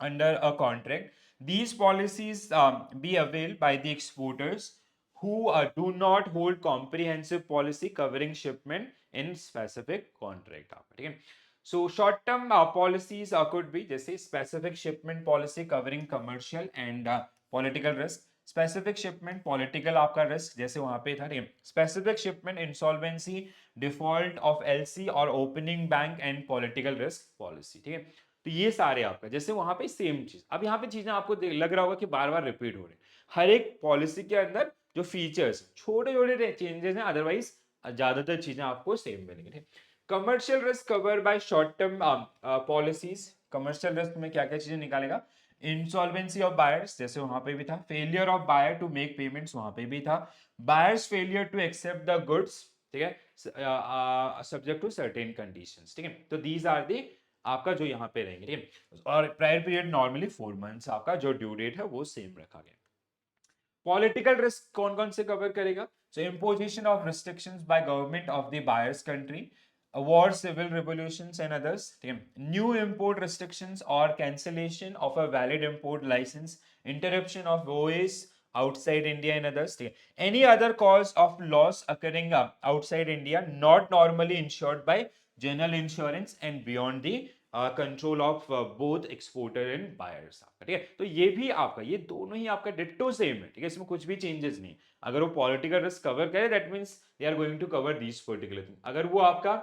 under a contract. These policies be availed by the exporters who do not hold comprehensive policy covering shipment in specific contract। ठीक है, so short term policies could be जैसे specific shipment policy covering commercial and political risk, specific shipment political आपका risk जैसे वहां पे था। Specific shipment insolvency, default of LC और opening bank and political risk policy. ठीक है, तो ये सारे आपका, जैसे वहां पे सेम चीज, अब यहाँ पे चीजें आपको लग रहा होगा कि बार बार रिपीट हो रहे हैं। हर एक पॉलिसी के अंदर जो फीचर्स छोटे छोटे चेंजेस हैं, अदरवाइज ज्यादातर चीजें आपको सेम मिलेंगी। Commercial risk cover by short term policies. Commercial risk में क्या क्या चीजें निकालेगा? इंसॉल्वेंसी ऑफ बायर्स, जैसे वहां पे भी था। Failure of buyer to make payments, वहां पे भी था। Buyers failure to accept the goods, ठीक है, सब्जेक्ट टू सर्टेन कंडीशंस, ठीक है। तो दीज आर दी आपका जो यहाँ पे रहेंगे, ठीक है। और प्रायर पीरियड नॉर्मली 4 मंथ्स, आपका जो ड्यू डेट है वो सेम रखा गया। पॉलिटिकल रिस्क कौन कौन से कवर करेगा? So imposition of restrictions by government of the buyers country, war, civil revolutions and others, ठीक है। New import restrictions or cancellation of a valid import license, interruption of voyages outside India and others, ठीक है। Any other cause of loss occurring outside India not normally insured by general insurance and beyond the control of both exporter and buyers, आपका ठीक है। तो ये भी आपका, ये दोनों ही आपका डिट्टो सेम है, ठीक है, इसमें कुछ भी चेंजेस नहीं। अगर वो पॉलिटिकल रिस्क कवर करे, that means they are going to cover these particular thing. अगर वो आपका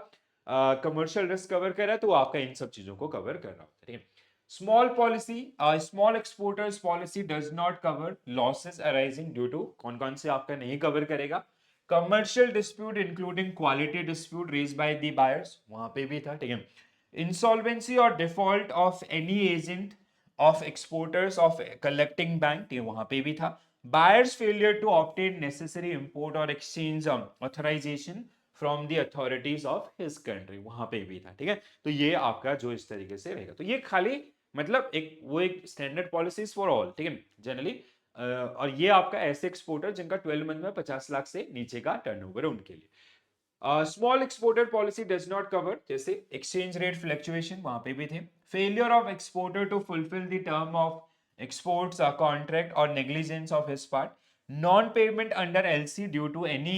कमर्शियल रिस्क कवर कर रहा है, तो वो आपका इन सब चीजों को कवर कर रहा होता है, ठीक है। Small policy, small exporters policy does not cover losses arising due to, कौन कौन से आपका नहीं कवर करेगा? Commercial dispute including quality dispute raise by the buyers, वहां पे भी था, ठीक है। इंसॉल्वेंसी और default of any agent of exporters of collecting bank, ये वहां पे भी था। Buyers failure to obtain necessary import और exchange authorisation from the authorities of his country, वहां पे भी था, ठीक है। तो ये आपका जो इस तरीके से रहेगा, तो ये खाली मतलब एक वो एक स्टैंडर्ड पॉलिसीज फॉर ऑल, ठीक है, जनरली। और ये आपका ऐसे एक्सपोर्टर जिनका 12 मंथ में 50 लाख से नीचे का टर्नओवर है उनके लिए। Small exporter policy does not cover, जैसे एक्सचेंज रेट फ्लक्चुएशन, वहां पे भी थे। Failure of exporter to fulfil the term of exports contract or negligence of his part, non-payment under LC due to any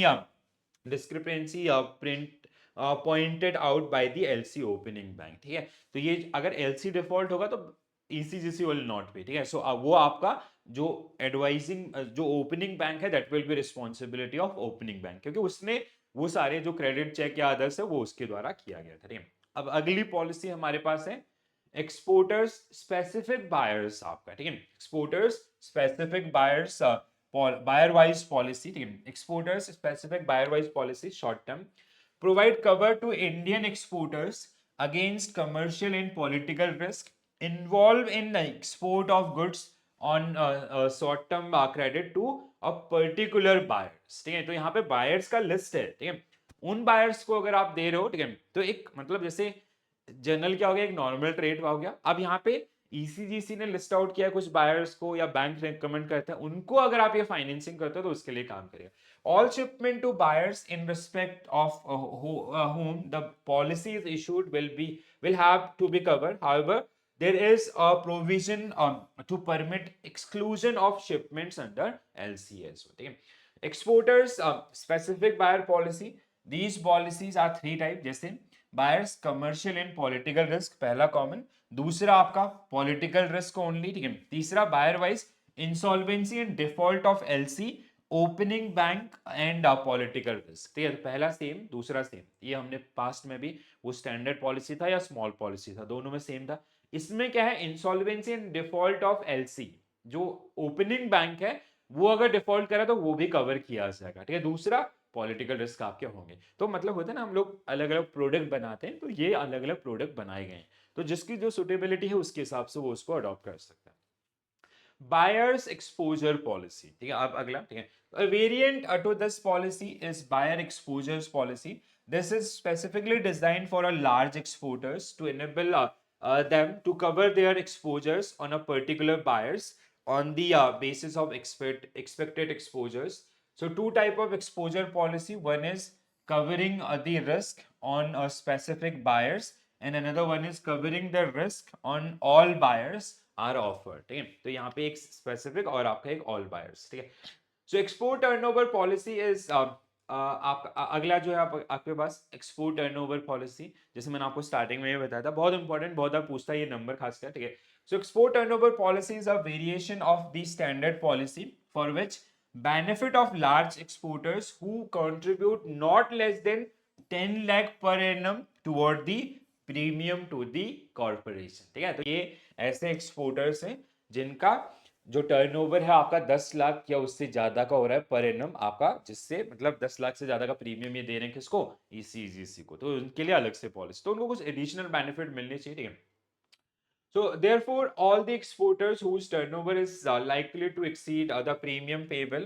discrepancy print pointed out by the LC opening bank, ठीक है। तो ये अगर LC default होगा तो ECGC will not pay, ठीक है। सो वो आपका जो एडवाइजिंग जो ओपनिंग बैंक है, that will be responsibility of opening bank, क्योंकि उसने वो सारे जो क्रेडिट चेक या अदर्स है वो उसके द्वारा किया गया था, ठीक है। अब अगली पॉलिसी हमारे पास है एक्सपोर्टर्स स्पेसिफिक बायर्स, आपका ठीक है। Exporters specific buyers buyer wise policy, ठीक है। Exporters specific buyer wise policy short term provide cover to Indian exporters against commercial and political risk involve in export of goods on short term credit to a particular buyers, ठीक है। तो यहाँ पे buyers का list है, ठीक है। उन बायर्स को अगर आप दे रहे हो, ठीक है, तो एक मतलब जैसे जनरल क्या हो गया, एक नॉर्मल ट्रेड हो गया। अब यहाँ पे ईसीजीसी ने लिस्ट आउट किया कुछ बायर्स को, या बैंक रिकमेंड करते हैं उनको, अगर आप ये फाइनेंसिंग करते हो तो उसके लिए काम करेगा। All shipment to buyers in respect of whom the policy is issued will have to be covered. However, there is a provision to permit exclusion of shipments under LCS, ठीक है। Exporters specific buyer policy, these policies are 3 type, जैसे buyers commercial and political risk, पहला common. दूसरा आपका political risk only, ठीक है। तीसरा buyer wise insolvency and default of LC, opening bank and political risk, ठीक है। पहला सेम, दूसरा सेम, ये हमने पास्ट में भी, वो स्टैंडर्ड पॉलिसी था या स्मॉल पॉलिसी था, दोनों में सेम था। इसमें क्या है, insolvency and default of LC, जो ओपनिंग बैंक है वो अगर डिफॉल्ट करे तो वो भी कवर किया जाएगा, ठीक है। दूसरा पॉलिटिकल रिस्क आपके होंगे। तो मतलब होता है ना, हम लोग अलग अलग प्रोडक्ट बनाते हैं, तो ये अलग अलग प्रोडक्ट बनाए गए हैं, तो जिसकी जो सुटेबिलिटी है उसके हिसाब से वो उसको अडॉप्ट कर सकता है। बायर्स एक्सपोजर पॉलिसी, ठीक है। अब अगला, ठीक है, a variant to this policy is buyer exposures policy. This is specifically designed for a large exporters to enable them to cover their exposures on a particular buyers on the basis of expected exposures. So two type of exposure policy. One is covering the risk on specific buyers, and another one is covering the risk on all buyers are offered, ठीक है। तो यहाँ पे एक specific और आपका एक all buyers, ठीक है। So export turnover policy is आप अगला जो है आपके पास एक्सपोर्ट टर्नओवर पॉलिसी, जैसे मैंने आपको स्टार्टिंग में ये बताया था, बहुत इंपॉर्टेंट, बहुत बार पूछता है ये नंबर खासकर, ठीक है। So export turnover policy is a variation of the standard policy for which benefit of large exporters who contribute not less than 10 lakh per annum toward the premium to the corporation. ठीक है, तो ये ऐसे exporters हैं जिनका जो turnover है आपका 10 लाख या उससे ज्यादा का हो रहा है पर एनम आपका, जिससे मतलब 10 लाख से ज्यादा का प्रीमियम ये दे रहे हैं किसको, ईसीजीसी को, तो उनके लिए अलग से पॉलिसी, तो उनको कुछ एडिशनल बेनिफिट मिलने चाहिए। ठीक है, so therefore, all the exporters whose turnover is likely to exceed the premium payable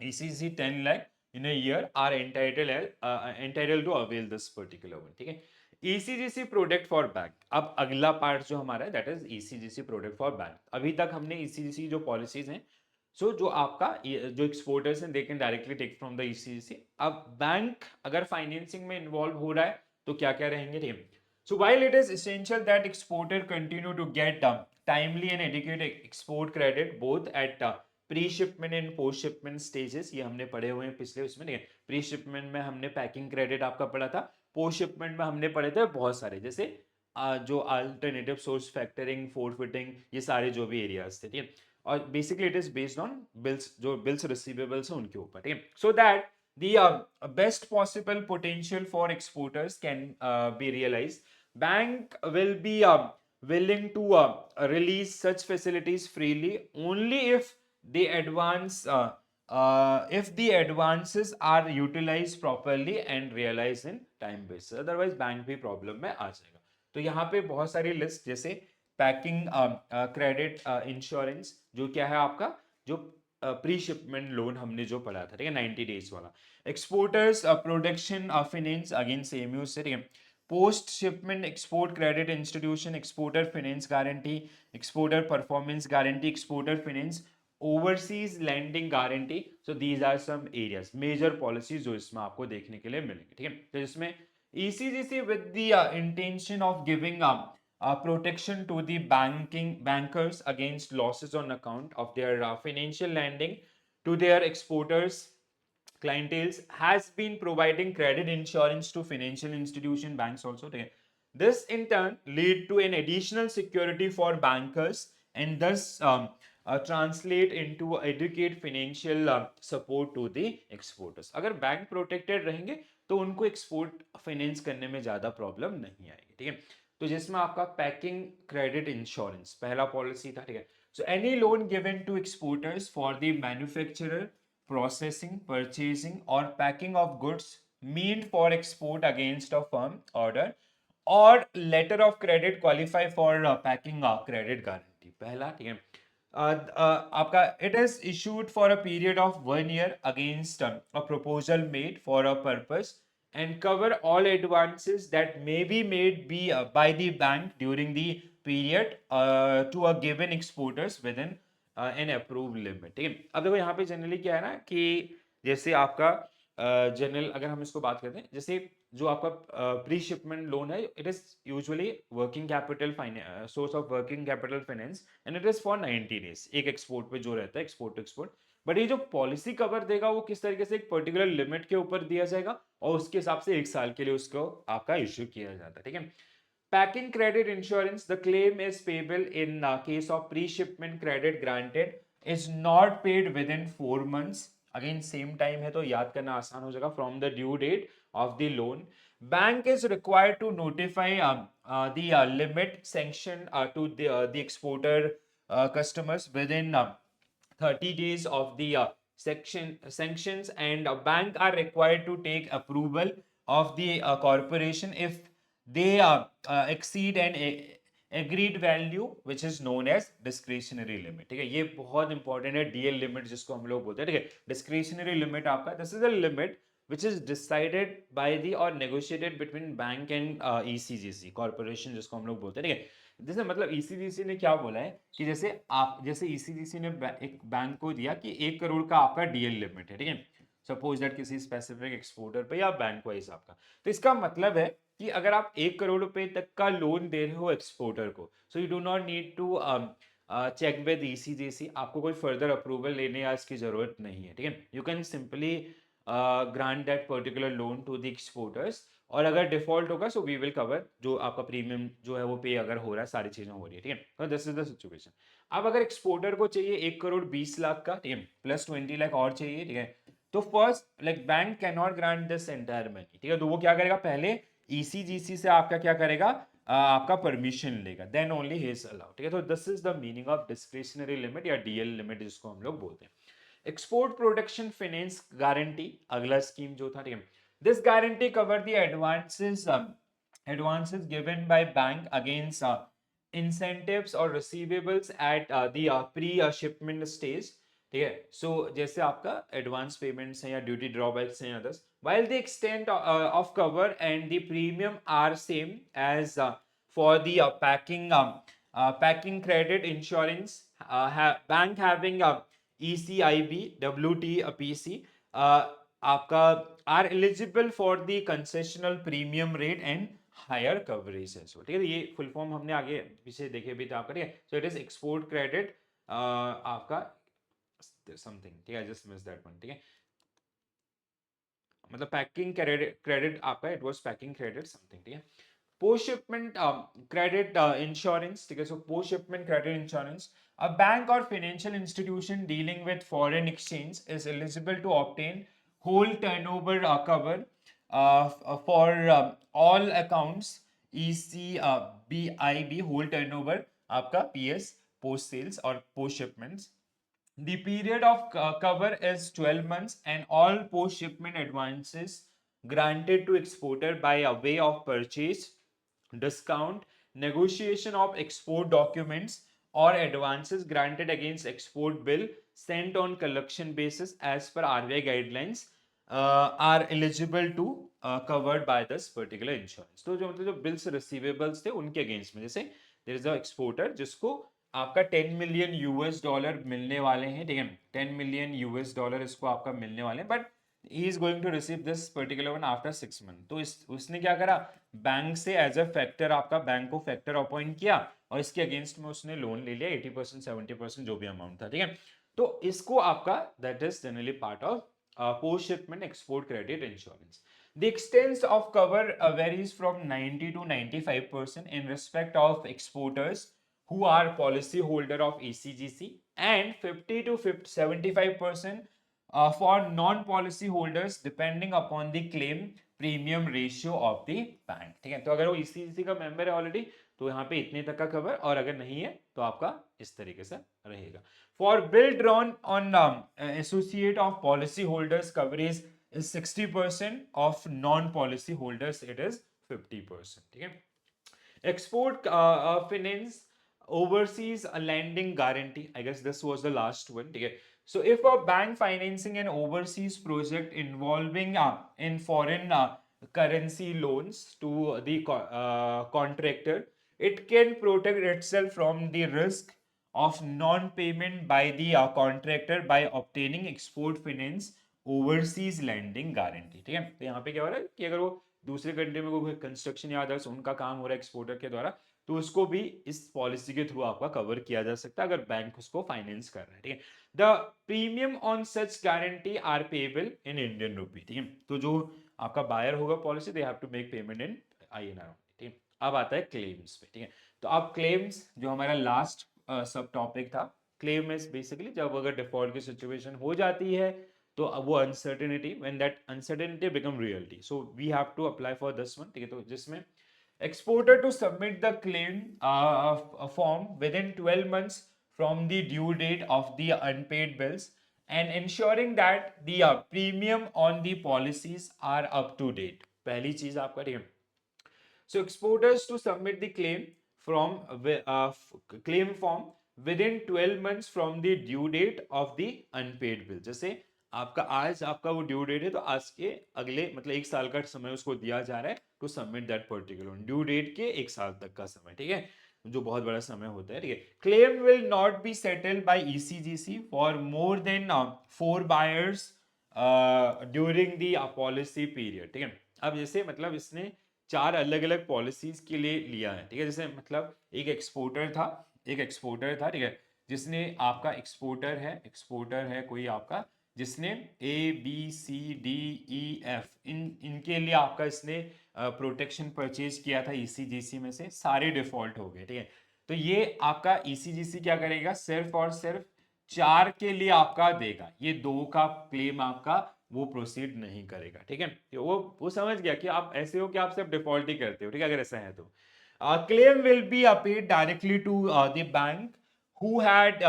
ECC 10 lakh in a year are entitled to avail this particular one. ठीक है, ECGC प्रोडक्ट फॉर बैंक। अब अगला part जो हमारा है that is ECGC product for bank. अभी तक हमने ECGC जो पॉलिसीज हैं, सो जो आपका जो एक्सपोर्टर्स हैं they can directly take from the ECGC। अब बैंक अगर फाइनेंसिंग में इन्वॉल्व हो रहा है तो क्या क्या रहेंगे। So while it is essential that exporter continue to get timely and adequate export credit both at pre-shipment and post-shipment stages, ये हमने पढ़े हुए हैं पिछले उसमें, नहीं प्री-शिपमेंट में हमने पैकिंग क्रेडिट आपका पढ़ा था, पोस्ट-शिपमेंट में हमने पढ़े थे बहुत सारे, जैसे जो अल्टरनेटिव सोर्स फैक्टरिंग, फोरफिटिंग, ये सारे जो भी एरियाज थे। ठीक है, और basically it is based on bills, जो बिल्स रिसीवेबल्स हैं उनके ऊपर। ठीक है, so that the best possible potential for exporters can be realized, bank will be willing to release such facilities freely only if the advances are utilized properly and realized in time basis, otherwise bank भी problem में आ जाएगा। तो यहाँ पे बहुत सारी list, जैसे packing credit insurance, जो क्या है आपका, जो प्री शिपमेंट लोन हमने जो पढ़ा था, ठीक है, 90 डेज वाला। Exporters production finance, again same use से, ठीक है। Post shipment export credit institution, exporter finance guarantee, exporter performance guarantee, exporter finance overseas landing guarantee. So these are some areas, major policies जो इसमें आपको देखने के लिए मिलेंगे। ठीक है, तो इसमें ECGC with the intention of giving protection to the bankers against losses on account of their financial lending to their exporters clientele has been providing credit insurance to financial institution banks also. This in turn lead to an additional security for bankers and thus translate into adequate financial support to the exporters. अगर bank protected रहेंगे तो उनको export finance करने में ज्यादा problem नहीं आएगी। ठीक है, तो जिसमें आपका पैकिंग क्रेडिट इंश्योरेंस पहला पॉलिसी था। ठीक है, so any loan given to exporters for the manufacturer processing, purchasing, or packing of goods meant for export against a firm order or letter of credit qualify for packing credit guarantee। पहला, ठीक है, आपका it is issued for a period of 1 year against a proposal made for a purpose and cover all advances that may be made by the bank during the period to a given exporters within an approve limit. ठीक है, अब देखो यहाँ पे generally क्या है ना कि जैसे आपका जनरल अगर हम इसको बात करते हैं, जैसे जो आपका प्री शिपमेंट लोन है, it is usually working capital source of working capital finance and it is for 90 days, एक एक्सपोर्ट पे जो रहता है, एक्सपोर्ट टू एक्सपोर्ट। बट ये जो पॉलिसी कवर देगा वो किस तरीके से एक पर्टिकुलर लिमिट के ऊपर दिया जाएगा और उसके हिसाब से 1 साल के लिए उसको आपका इश्यू किया जाता है। ठीक है, packing credit insurance, the claim is payable in case of pre-shipment credit granted is not paid within 4 months। Again same time है तो याद करना आसान हो जाएगा, from the due date of the loan। Bank is required to notify the limit sanction to the exporter customers within 30 days of the sanctions, and bank are required to take approval of the corporation if they exceed an agreed value which is known as discretionary limit। ठीक है, ये बहुत important है, DL limit जिसको हम लोग बोलते हैं। ठीक है, डिस्क्रिशनरी लिमिट आपका, this is a limit which is decided by the or negotiated between bank and ECGC corporation जिसको हम लोग बोलते हैं। ठीक है, जैसे मतलब ECGC ने क्या बोला है कि जैसे ECGC ने एक बैंक को दिया कि 1 करोड़ का आपका DL लिमिट है। ठीक है, सपोज दैट किसी स्पेसिफिक एक्सपोर्टर पे या बैंक वाइज आपका, तो इसका मतलब है कि अगर आप 1 करोड़ रुपए तक का लोन दे रहे हो एक्सपोर्टर को, so you do not need to check with ECGC, आपको कोई फर्दर अप्रूवल लेने या इसकी जरूरत नहीं है। ठीक है, you can simply grant that particular loan to the exporters, और अगर डिफॉल्ट होगा सो वी विल कवर, जो आपका प्रीमियम जो है वो पे अगर हो रहा है, सारी चीजें हो रही है। ठीक है, तो दिस इज द सिचुएशन। अब अगर एक्सपोर्टर को चाहिए 1 करोड़ 20 लाख का, ठीक है, प्लस 20 लाख और चाहिए। ठीक है, तो first like bank can not grant this entire money. ठीक है, तो वो क्या करेगा, पहले ईसीजीसी से आपका क्या करेगा, आपका परमिशन लेगा, then only he is allowed. ठीक है, तो this is the meaning of discretionary limit या डीएल लिमिट जिसको हम लोग बोलते हैं। एक्सपोर्ट प्रोटेक्शन फाइनेंस गारंटी अगला स्कीम जो था, ठीक है, this guarantee cover the advances given by bank against incentives or receivables at the pre shipment stage। ठीक है, सो जैसे आपका एडवांस पेमेंट्स हैं या ड्यूटी ड्रॉबैक्स हैं others, while the extent of cover and the premium are same as for the packing credit insurance, bank having ECIB WT PC आपका are eligible for the concessional premium rate and higher coverage है। ठीक है, ये full form हमने आगे पीछे देखे भी थे आपका। ठीक है, so it is export credit आपका समथिंग, ठीक है, जस्ट मिस दैट वन। ठीक है, मतलब पैकिंग क्रेडिट आपका, it was packing credit something. ठीक है, पोस्ट शिपमेंट क्रेडिट इंश्योरेंस। ठीक है, so post shipment credit insurance, a bank और financial institution dealing with foreign exchange is eligible to obtain whole turnover cover for all accounts ECBIB whole turnover आपका PS post sales और post shipments। The period of cover is 12 months and all post shipment advances granted to exporter by a way of purchase discount, negotiation of export documents or advances granted against export bill sent on collection basis as per RBI guidelines are eligible to covered by this particular insurance। तो जो मतलब जो bills receivables थे उनके against में, जैसे there is a exporter जिसको आपका 10 मिलियन यूएस डॉलर मिलने वाले हैं। ठीक है, 10 मिलियन यूएस डॉलर इसको आपका मिलने वाले हैं, but he is going to receive this particular one after 6 month. तो उसने क्या करा, बैंक से एज अ फैक्टर आपका बैंक को फैक्टर अपॉइंट किया और इसके अगेंस्ट में उसने लोन ले लिया 80% 70% जो भी अमाउंट था। ठीक है, तो इसको आपका that is generally part of post shipment export credit insurance। The extent of cover varies from 90 to 95% in respect of exporters who are policy holder of ECGC and 50 to 75% for non-policy holders depending upon the claim premium ratio of the bank। ठीक है, तो अगर वो ECGC का member है already तो यहाँ पे इतने तक का कवर, और अगर नहीं है तो आपका इस तरीके से रहेगा। For bill drawn on associate of policy holders coverage is 60%, of non-policy holders it is 50%। ठीक है, export finance overseas lending guarantee, I guess this was the last one। ठीक है, so if a bank financing an overseas project involving in foreign currency loans to the contractor, it can protect itself from the risk of non-payment by the contractor by obtaining export finance overseas lending guarantee। ठीक है, तो यहाँ पे क्या हो रहा है कि अगर वो दूसरे कंट्री में कोई कंस्ट्रक्शन या अदर्स उनका काम हो रहा है एक्सपोर्टर के द्वारा, तो उसको भी इस पॉलिसी के थ्रू आपका कवर किया जा सकता है अगर बैंक उसको फाइनेंस कर रहा है। ठीक है, the premium on such guarantee are payable in Indian rupee. ठीक है, तो जो आपका बायर होगा policy, they have to make payment in INR। ठीक है, अब आता है क्लेम्स पे। ठीक है, तो अब क्लेम्स जो हमारा लास्ट सब टॉपिक था, क्लेम इज बेसिकली जब अगर डिफॉल्ट की सिचुएशन हो जाती है तो अब वो uncertainty, when that uncertainty become reality, so we have to apply for this one. ठीक है, तो जिसमें exporter to submit the claim form within 12 months from the due date of the unpaid bills and ensuring that the premium on the policies are up to date। पहली चीज आपका, ठीक है, so exporters to submit the claim form within 12 months from the due date of the unpaid bill। जैसे आपका आज आपका वो ड्यू डेट है तो आज के अगले मतलब एक साल का समय उसको दिया जा रहा है to submit that particular due date के एक साल तक का समय। ठीक है, जो बहुत बड़ा समय होता है। ठीक है, claim will not be settled bye ECGC for more than 4 buyers during the policy period. ठीक है, अब जैसे मतलब इसने 4 अलग अलग पॉलिसीज के लिए लिया है। ठीक है, जैसे मतलब एक एक्सपोर्टर था, ठीक है, जिसने आपका एक्सपोर्टर है कोई आपका, जिसने ABCDEF इनके लिए आपका इसने प्रोटेक्शन परचेज किया था ECGC में से, सारे डिफॉल्ट हो गए। ठीक है, तो ये आपका ECGC क्या करेगा, सिर्फ और सिर्फ 4 के लिए आपका देगा, ये 2 का क्लेम आपका वो प्रोसीड नहीं करेगा। ठीक है, तो वो समझ गया कि आप ऐसे हो कि आप सिर्फ डिफॉल्ट ही करते हो। ठीक है, अगर ऐसा है तो claim will be paid directly to the bank who had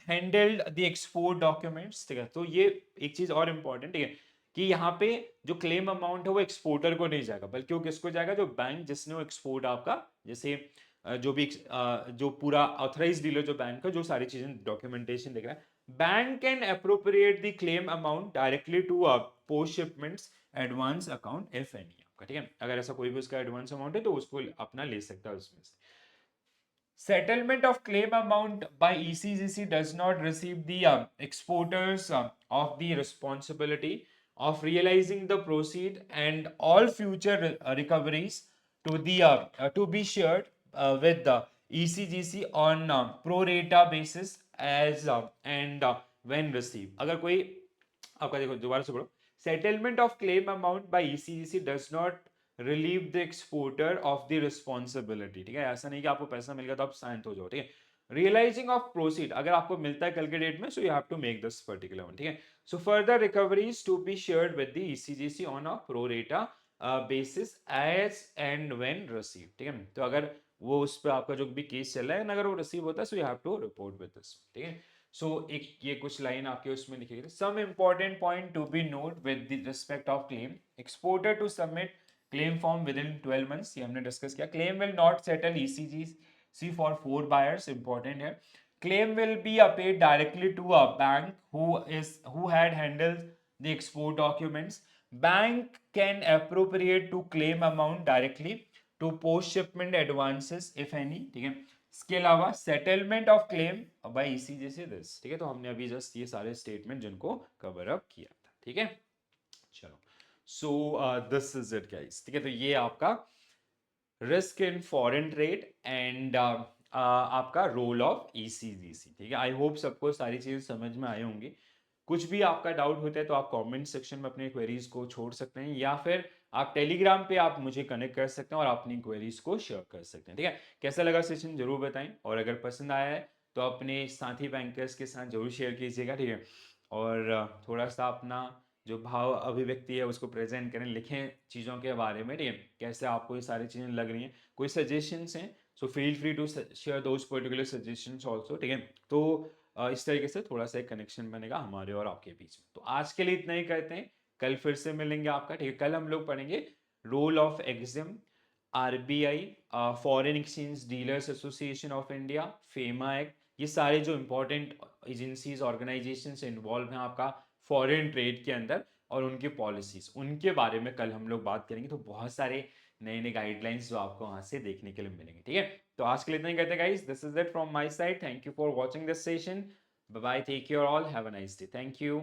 handled the export documents। ठीक है, तो ये एक चीज और इम्पोर्टेंट, ठीक है, कि यहाँ पे जो क्लेम अमाउंट है वो एक्सपोर्टर को नहीं जाएगा, बल्कि वो किसको जाएगा, जो बैंक जिसने वो एक्सपोर्ट आपका, जैसे जो भी जो पूरा ऑथराइज डीलर जो बैंक का जो सारी चीजें डॉक्यूमेंटेशन देख रहा है, bank can appropriate the claim amount directly to post shipments advance account if any आपका। ठीक है, अगर ऐसा कोई भी उसका एडवांस अमाउंट है तो उसको अपना ले सकता है उसमें से। Settlement of claim amount by ECGC does not receive the exporters of the responsibility of realizing the proceed and all future recoveries to be shared with the ECGC on pro rata basis as and when received। अगर कोई आपका, देखो दोबारा से पढ़ो, settlement of claim amount by ECGC does not relieve the exporter of the responsibility. ठीक है, ऐसा नहीं कि आपको पैसा मिल गया तो आप शांत हो जाओ। ठीक है, रियलाइजिंग ऑफ प्रोसीड, अगर आपको मिलता है कल के डेट में, so you have to make this particular one. ठीक है, so further recoveries to be shared with the ECGC on a pro rata basis as and when receive. ठीक है, तो अगर वो उस पर आपका जो भी केस चल रहा है, अगर वो रिसीव होता है, so you have to report with this. ठीक है, सो एक ये कुछ लाइन आपके उसमें लिखी गई, some important point to be note with respect of claim, exporter to submit claim form within 12 months, ये हमने डिस्कस किया। Claim will not settle ECGC for 4 buyers, important है। Claim will be paid directly to a bank who had handled the export documents। Bank can appropriate to claim amount directly to post shipment advances if any। ठीक है, इसके अलावा settlement of claim bye ECGC this. ठीक है, तो हमने अभी just ये सारे स्टेटमेंट जिनको कवर अप किया था। ठीक है, चलो, so this is it guys. ठीक है, तो ये आपका risk in foreign trade and आपका रोल ऑफ ईसीजीसी। ठीक है, आई होप सबको सारी चीजें समझ में आए होंगी। कुछ भी आपका डाउट होता है तो आप कमेंट सेक्शन में अपने क्वेरीज को छोड़ सकते हैं, या फिर आप टेलीग्राम पे आप मुझे कनेक्ट कर सकते हैं और अपनी क्वेरीज को शेयर कर सकते हैं। ठीक है, कैसा लगा सेशन जरूर बताएं, और अगर पसंद आया है तो अपने साथी बैंकर्स के साथ जरूर शेयर कीजिएगा। ठीक है, और थोड़ा सा अपना जो भाव अभिव्यक्ति है उसको प्रेजेंट करें, लिखें चीज़ों के बारे में। ठीक है, कैसे आपको ये सारी चीज़ें लग रही हैं, कोई सजेशंस हैं, so feel free to share those particular suggestions also. ठीक है, तो इस तरीके से थोड़ा सा एक कनेक्शन बनेगा हमारे और आपके बीच में। तो आज के लिए इतना ही करते हैं, कल फिर से मिलेंगे आपका। ठीक है, कल हम लोग पढ़ेंगे role of EXIM, RBI, foreign exchange dealers association of India, FEMA act, ये सारे जो इंपॉर्टेंट एजेंसीज ऑर्गेनाइजेशन इन्वॉल्व हैं आपका फॉरेन ट्रेड के अंदर, और उनकी पॉलिसीज, उनके बारे में कल हम लोग बात करेंगे। तो बहुत सारे नए नए गाइडलाइंस जो आपको वहां से देखने के लिए मिलेंगे। ठीक है, तो आज के लिए इतना ही करते हैं guys, this is it from my side, thank you for watching this session, bye bye, take care all, have a nice day, thank you.